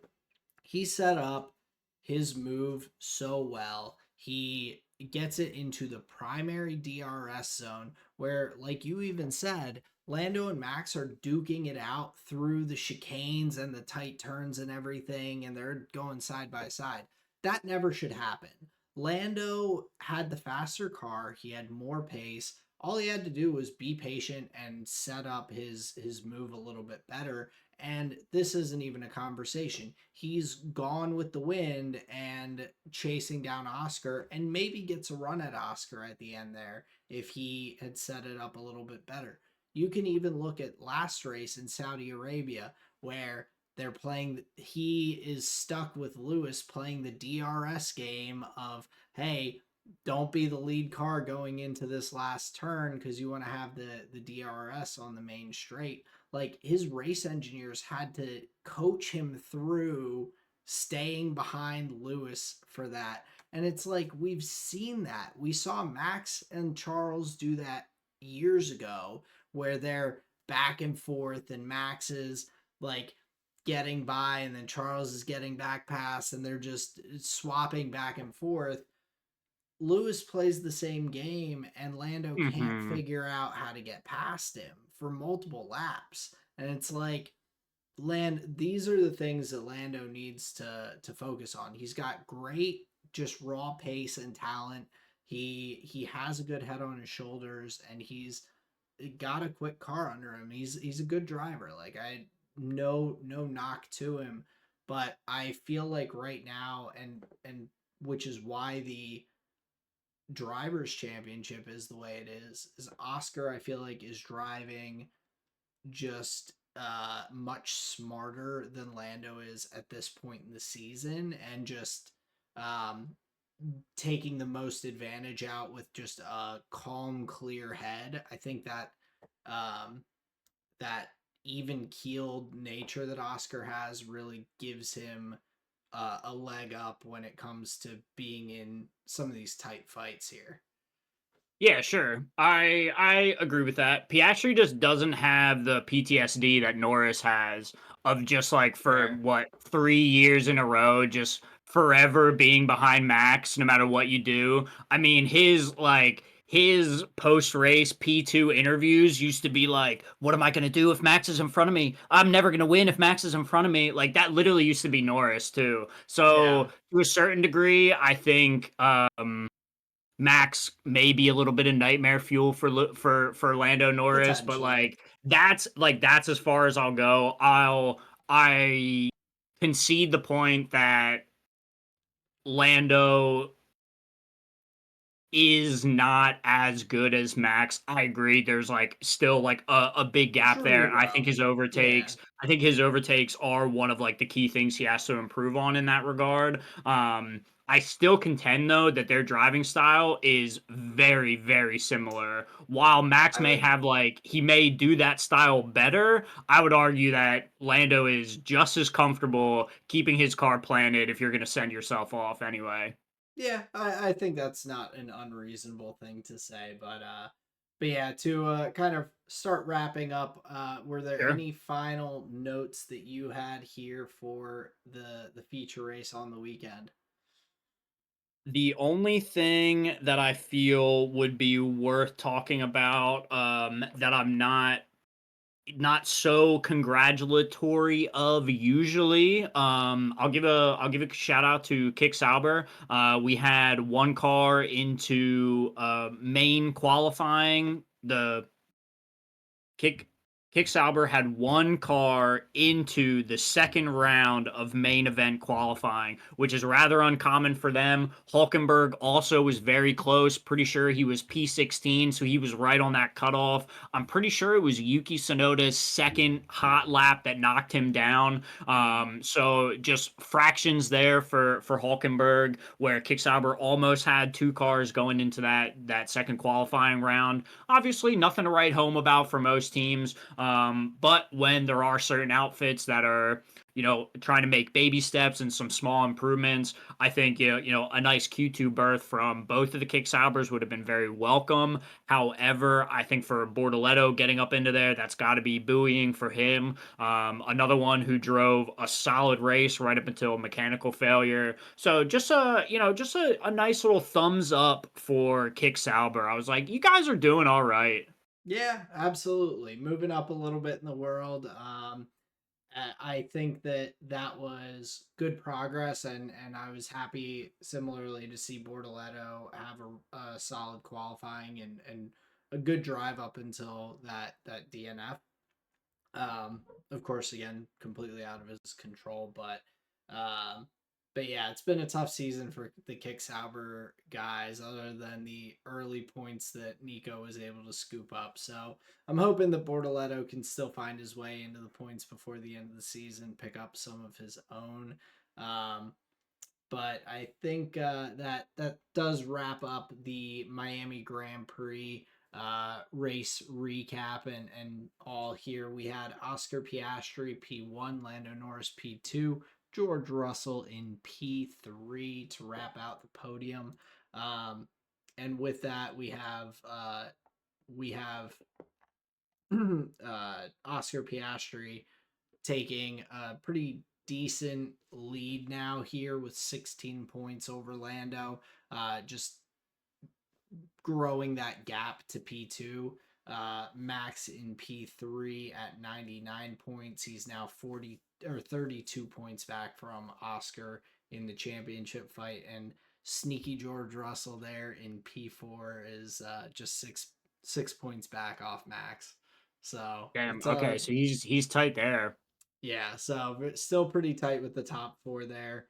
he set up his move so well. He gets it into the primary DRS zone where, like you even said, Lando and Max are duking it out through the chicanes and the tight turns and everything, and they're going side by side. That never should happen. Lando had the faster car, he had more pace. All he had to do was be patient and set up his move a little bit better, and this isn't even a conversation. He's gone with the wind and chasing down Oscar and maybe gets a run at Oscar at the end there if he had set it up a little bit better. You can even look at last race in Saudi Arabia where they're playing, he is stuck with Lewis playing the DRS game of, hey, don't be the lead car going into this last turn because you want to have the DRS on the main straight. Like, his race engineers had to coach him through staying behind Lewis for that. And it's like we've seen that. We saw Max and Charles do that years ago where they're back and forth and Max is like getting by and then Charles is getting back past and they're just swapping back and forth. Lewis plays the same game and Lando can't Hmm. figure out how to get past him for multiple laps. And it's like these are the things that Lando needs to focus on. He's got great just raw pace and talent. He has a good head on his shoulders and he's got a quick car under him. He's a good driver. Like, I no knock to him, but I feel like right now and which is why the drivers championship is the way it is Oscar, I feel like, is driving just much smarter than Lando is at this point in the season, and just um taking the most advantage out with just a calm, clear head. I think that um that even keeled nature that Oscar has really gives him a leg up when it comes to being in some of these tight fights here. Yeah, sure. I agree with that. Piastri just doesn't have the PTSD that Norris has of just like for Fair. what 3 years in a row, just forever being behind Max no matter what you do. I mean, his post race P2 interviews used to be like, "What am I gonna do if Max is in front of me? I'm never gonna win if Max is in front of me." Like that literally used to be Norris too. Yeah, So to a certain degree, I think Max may be a little bit of nightmare fuel for Lando Norris, but potentially. that's as far as I'll go. I concede the point that Lando is not as good as Max. I agree. There's like still like a big gap there. True I think though. his Yeah. overtakes, I think his overtakes are one of like the key things he has to improve on in that regard. I still contend though that their driving style is very, very similar. While Max I may would have like he may do that style better, I would argue that Lando is just as comfortable keeping his car planted if you're gonna send yourself off anyway. Yeah, I think that's not an unreasonable thing to say, but yeah, to kind of start wrapping up, were there Sure. any final notes that you had here for the feature race on the weekend? The only thing that I feel would be worth talking about, that I'm not so congratulatory of usually. I'll give a shout out to Kick Sauber. We had one car into main qualifying. The Kick Kick Sauber had one car into the second round of main event qualifying, which is rather uncommon for them. Hulkenberg also was very close. Pretty sure he was P16, so he was right on that cutoff. I'm pretty sure it was Yuki Tsunoda's second hot lap that knocked him down. Mm. So just fractions there for Hulkenberg, where Kick Sauber almost had two cars going into that second qualifying round. Obviously, nothing to write home about for most teams. But when there are certain outfits that are, trying to make baby steps and some small improvements, I think a nice Q2 berth from both of the Kick Saubers would have been very welcome. However, I think for Bortoletto getting up into there, that's got to be buoying for him. Another one who drove a solid race right up until mechanical failure. So just a nice little thumbs up for Kick Sauber. I was like, you guys are doing all right. Yeah, absolutely. Moving up a little bit in the world. I think that that was good progress, and I was happy similarly to see Bortoletto have a solid qualifying and a good drive up until that DNF. Of course, again, completely out of his control, um, but yeah, it's been a tough season for the Kick Sauber guys, other than the early points that Nico was able to scoop up. So I'm hoping that Bortoletto can still find his way into the points before the end of the season, pick up some of his own. Um, but I think that does wrap up the Miami Grand Prix race recap and all here. We had Oscar Piastri P1, Lando Norris P2, George Russell in P3 to wrap out the podium. Um, and with that, we have Oscar Piastri taking a pretty decent lead now here with 16 points over Lando. Just growing that gap to P2. Max in P3 at 99 points. He's now 40 or 32 points back from Oscar in the championship fight. And sneaky George Russell there in P4 is just six points back off Max. So Damn. it's Okay, so he's tight there. yeah, so still pretty tight with the top four there.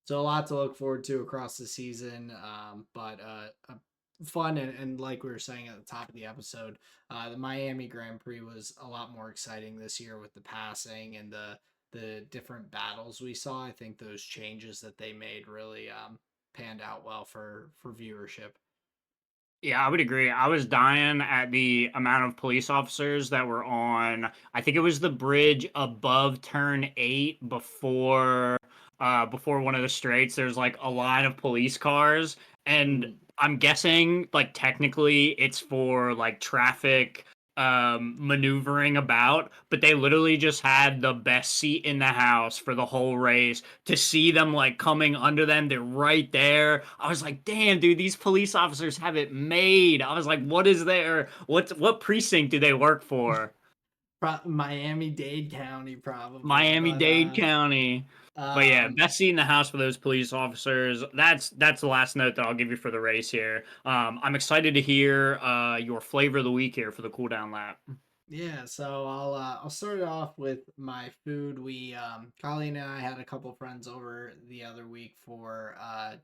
So a lot to look forward to across the season. But fun, and like we were saying at the top of the episode, the Miami Grand Prix was a lot more exciting this year with the passing and the different battles we saw. I think those changes that they made really panned out well for viewership. Yeah, I would agree. I was dying at the amount of police officers that were on, I think it was the bridge above turn 8 before one of the straights. There's like a line of police cars, and Mm. I'm guessing like technically it's for like traffic maneuvering about, but they literally just had the best seat in the house for the whole race. To see them like coming under them, they're right there. I was like, damn, dude, these police officers have it made. I was like, what precinct do they work for? Miami-Dade County probably, but Miami-Dade County. But yeah, um best seat in the house for those police officers. That's the last note that I'll give you for the race here. I'm excited to hear your flavor of the week here for the cool down lap. Yeah, so I'll start it off with my food. We Colleen and I had a couple friends over the other week for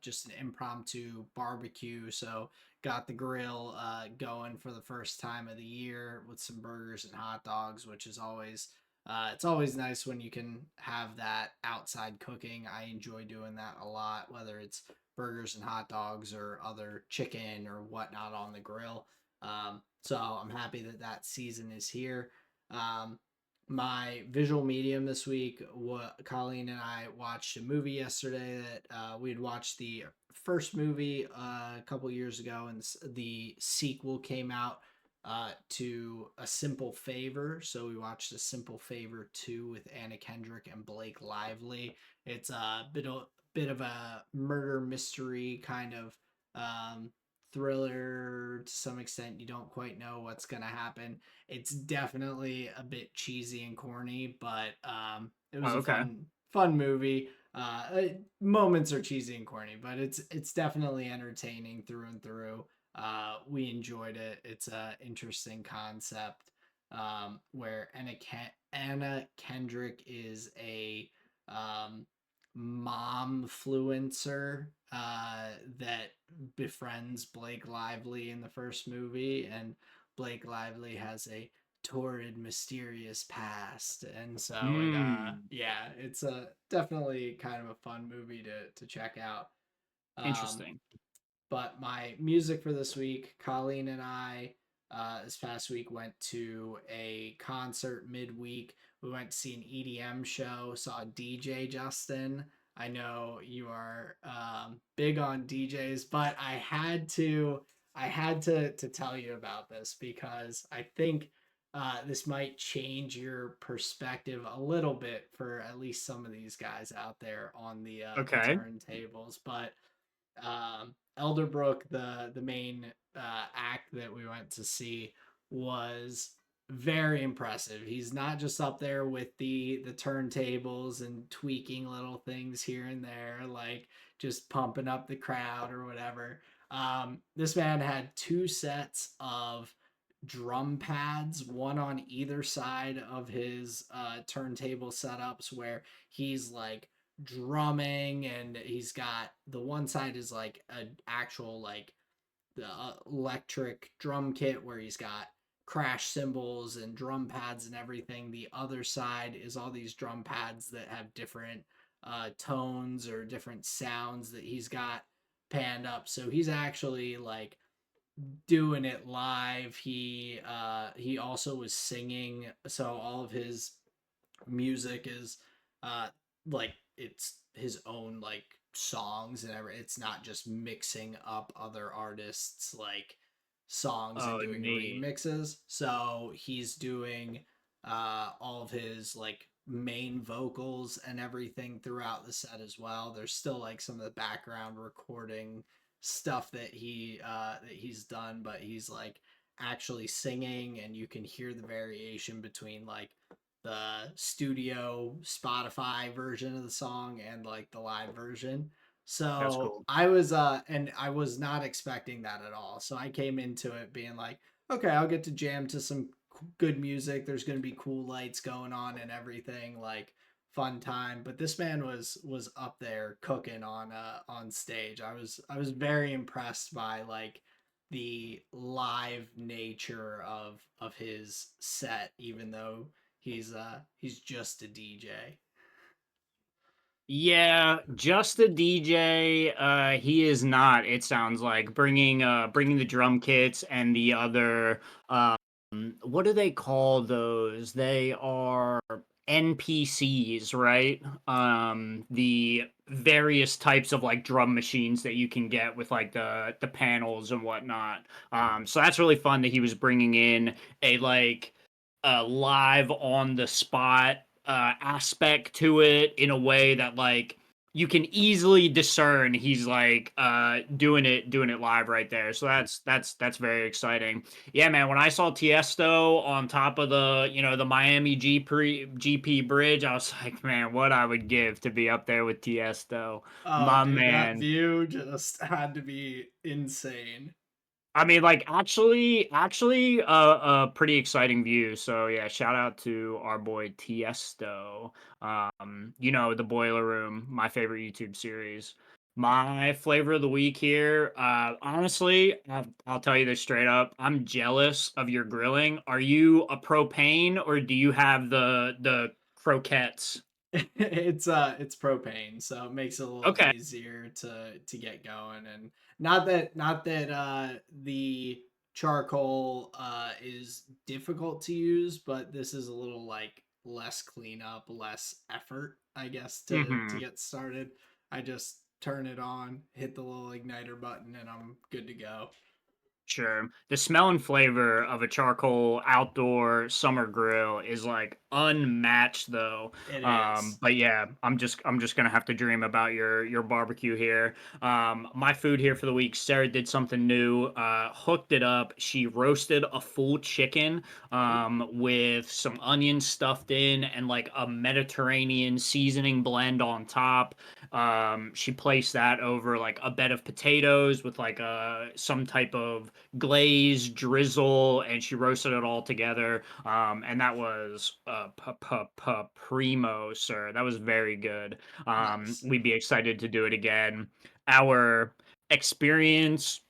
just an impromptu barbecue. So got the grill going for the first time of the year with some burgers and hot dogs, which is always it's always nice when you can have that outside cooking. I enjoy doing that a lot, whether it's burgers and hot dogs or other chicken or whatnot on the grill. So I'm happy that that season is here. Um, my visual medium this week, Colleen and I watched a movie yesterday that we had watched the first movie a couple years ago, and the sequel came out to A Simple Favor. So we watched A Simple Favor 2 with Anna Kendrick and Blake Lively. It's a bit of a murder mystery kind of thriller to some extent. You don't quite know what's gonna happen. It's definitely a bit cheesy and corny, but it was Oh, a okay. fun movie. Moments are cheesy and corny, but it's definitely entertaining through and through. We enjoyed it. It's a interesting concept where Anna Kendrick is a um, mom fluencer that befriends Blake Lively in the first movie, and Blake Lively has a torrid, mysterious past, and so it Hmm. yeah, it's a definitely kind of a fun movie to check out. Um, Interesting. but my music for this week, Colleen and I, this past week went to a concert midweek. We went to see an EDM show, saw DJ Justin. I know you are big on DJs, but I had to tell you about this because I think this might change your perspective a little bit for at least some of these guys out there on the Okay. turntables. But Elderbrook, the main act that we went to see, was very impressive. He's not just up there with the turntables and tweaking little things here and there, like just pumping up the crowd or whatever. This man had two sets of drum pads, one on either side of his turntable setups, where he's like drumming, and he's got the one side is like an actual like the electric drum kit where he's got crash cymbals and drum pads and everything. The other side is all these drum pads that have different tones or different sounds that he's got panned up. So he's actually like doing it live. He also was singing, so all of his music is uh like it's his own like songs and every it's not just mixing up other artists like songs and Oh, doing neat. remixes. So he's doing all of his like main vocals and everything throughout the set as well. There's still like some of the background recording stuff that he's done, but he's like actually singing, and you can hear the variation between like the studio Spotify version of the song and like the live version. That's So cool. I was not expecting that at all. So I came into it being like, okay, I'll get to jam to some good music. There's going to be cool lights going on and everything, like fun time. But this man was up there cooking on stage. I was very impressed by like the live nature of his set, even though he's just a DJ. Yeah, just the DJ. He is not. It sounds like bringing the drum kits and the other. Um, what do they call those? They are NPCs, right? The various types of like drum machines that you can get with like the panels and whatnot. So that's really fun that he was bringing in a like live on the spot aspect to it in a way that like you can easily discern he's like doing it live right there. So that's very exciting. Yeah, man, when I saw Tiesto on top of the, the Miami GP bridge, I was like, man, what I would give to be up there with Tiesto. Oh, My dude, that man. view just had to be insane. I mean, like actually, a pretty exciting view. So yeah, shout out to our boy Tiesto. The Boiler Room, my favorite YouTube series. My flavor of the week here. Honestly, I'll tell you this straight up. I'm jealous of your grilling. Are you a propane or do you have the croquettes? It's propane, so it makes it a little Okay. easier to get going. And not that the charcoal is difficult to use, but this is a little like less cleanup, less effort, I guess, to Hmm. get started. I just turn it on, hit the little igniter button, and I'm good to go. Sure. The smell and flavor of a charcoal outdoor summer grill is like unmatched though. It is. But yeah, I'm just gonna have to dream about your barbecue here. My food here for the week, Sarah did something new, hooked it up. She roasted a full chicken Ooh, with some onions stuffed in and like a Mediterranean seasoning blend on top. She placed that over like a bed of potatoes with like some type of glaze, drizzle, and she roasted it all together. And that was primo, sir. That was very good. nice. We'd be excited to do it again. Our experience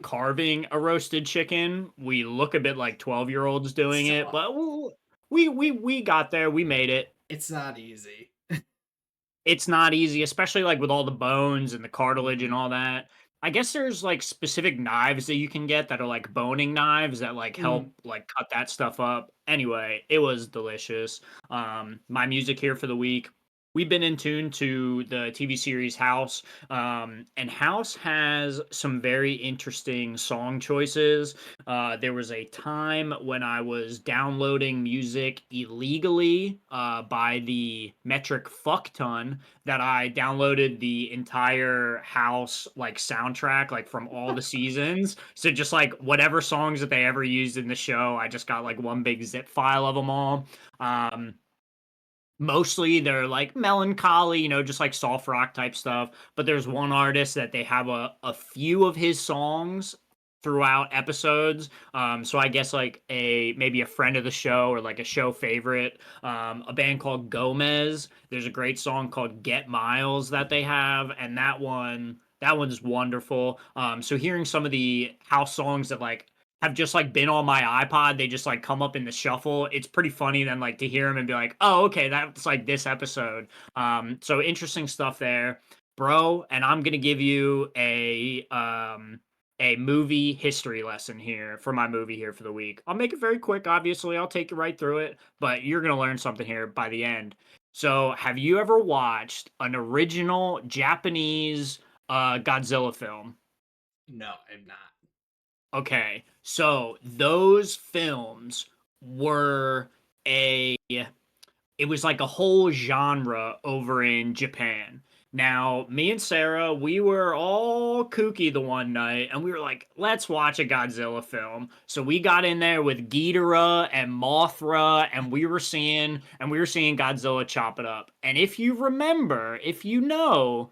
carving a roasted chicken, we look a bit like 12-year-olds doing it, So but we got there. We made it. it's not easy. It's not easy, especially like with all the bones and the cartilage and Hmm. all that. I guess there's like specific knives that you can get that are like boning knives that like help like cut that stuff up. Anyway, it was delicious. My music here for the week. We've been in tune to the TV series House, and House has some very interesting song choices. There was a time when I was downloading music illegally by the metric fuck ton that I downloaded the entire House like soundtrack like from all the seasons. So just like whatever songs that they ever used in the show, I just got like one big zip file of them all. Um, Mostly they're like melancholy, just like soft rock type stuff. But there's one artist that they have a few of his songs throughout episodes. So I guess like a maybe a friend of the show or like a show favorite. A band called Gomez. There's a great song called Get Miles that they have, and that one's wonderful. So hearing some of the house songs that like have just like been on my iPod. They just like come up in the shuffle. It's pretty funny then like to hear them and be like, oh, okay, that's like this episode. So interesting stuff there, bro. And I'm gonna give you a movie history lesson here for my movie here for the week. I'll make it very quick. Obviously, I'll take you right through it, but you're gonna learn something here by the end. So, have you ever watched an original Japanese Godzilla film? No, I'm not. Okay, so those films were a it was like a whole genre over in Japan. Now, me and Sarah, we were all kooky the one night and we were like, let's watch a Godzilla film. So we got in there with Ghidorah and Mothra and we were seeing Godzilla chop it up. And if you remember, if you know,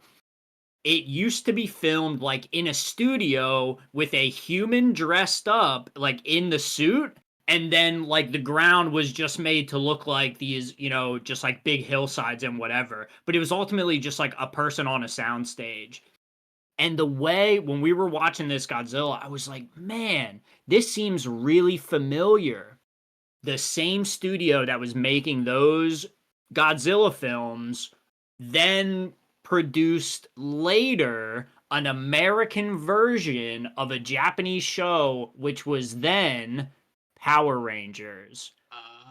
it used to be filmed like in a studio with a human dressed up like in the suit, and then like the ground was just made to look like these, just like big hillsides and whatever, but it was ultimately just like a person on a sound stage. And the way when we were watching this Godzilla, I was like, man, this seems really familiar. The same studio that was making those Godzilla films then produced later an American version of a Japanese show, which was then Power Rangers.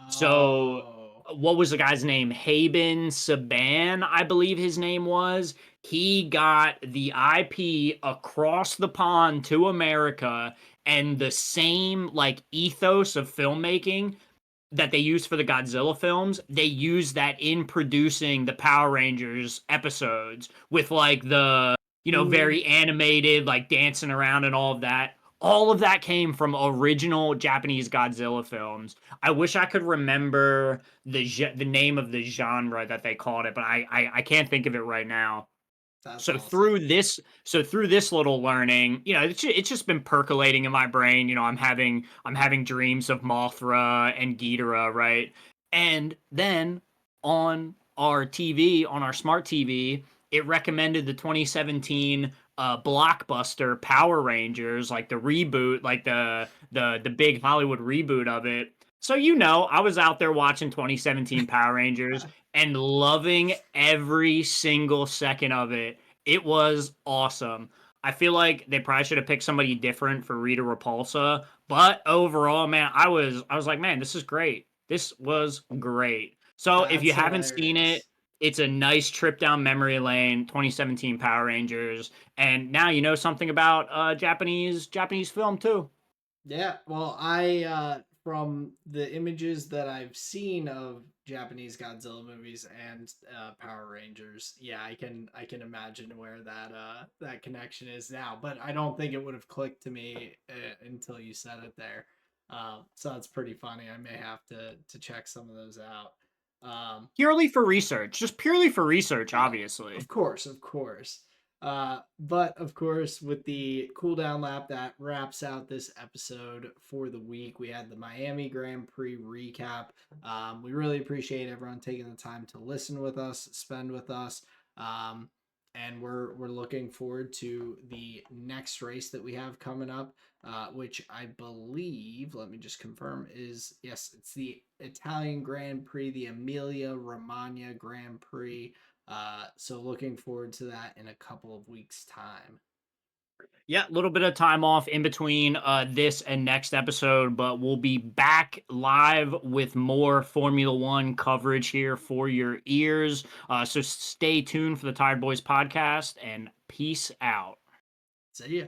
So, Oh. what was the guy's name? Haben Saban, I believe his name was. He got the IP across the pond to America, and the same like ethos of filmmaking that they used for the Godzilla films, they used that in producing the Power Rangers episodes with like the, Ooh, very animated, like dancing around and all of that. All of that came from original Japanese Godzilla films. I wish I could remember the name of the genre that they called it, but I can't think of it right now. that's So awesome. through this little learning, it's just been percolating in my brain. I'm having dreams of Mothra and Ghidorah, right? And then on our TV, on our smart TV, it recommended the 2017 blockbuster Power Rangers, like the reboot, like the big Hollywood reboot of it. So I was out there watching 2017 Power Rangers and loving every single second of it. It was awesome. I feel like they probably should have picked somebody different for Rita Repulsa, but overall, man, I was like, man, this is great. This was great. So if That's you haven't seen it, hilarious. it's a nice trip down memory lane. 2017 Power Rangers, and now you know something about Japanese film too. Yeah, well, I from the images that I've seen of Japanese Godzilla movies and Power Rangers, yeah, I can imagine where that connection is now, but I don't think it would have clicked to me until you said it there. So that's pretty funny. I may have to check some of those out. Um, Purely for research, just purely for research, Oh, obviously. of course, of course. But of course, with the cooldown lap, that wraps out this episode for the week. We had the Miami Grand Prix recap. We really appreciate everyone taking the time to listen with us, spend with us. Um, and we're looking forward to the next race that we have coming up, which I believe, let me just confirm, is yes, it's the Italian Grand Prix, the Emilia Romagna Grand Prix. So looking forward to that in a couple of weeks' time. Yeah, a little bit of time off in between this and next episode, but we'll be back live with more Formula One coverage here for your ears. So stay tuned for the Tired Boys podcast and peace out. See ya.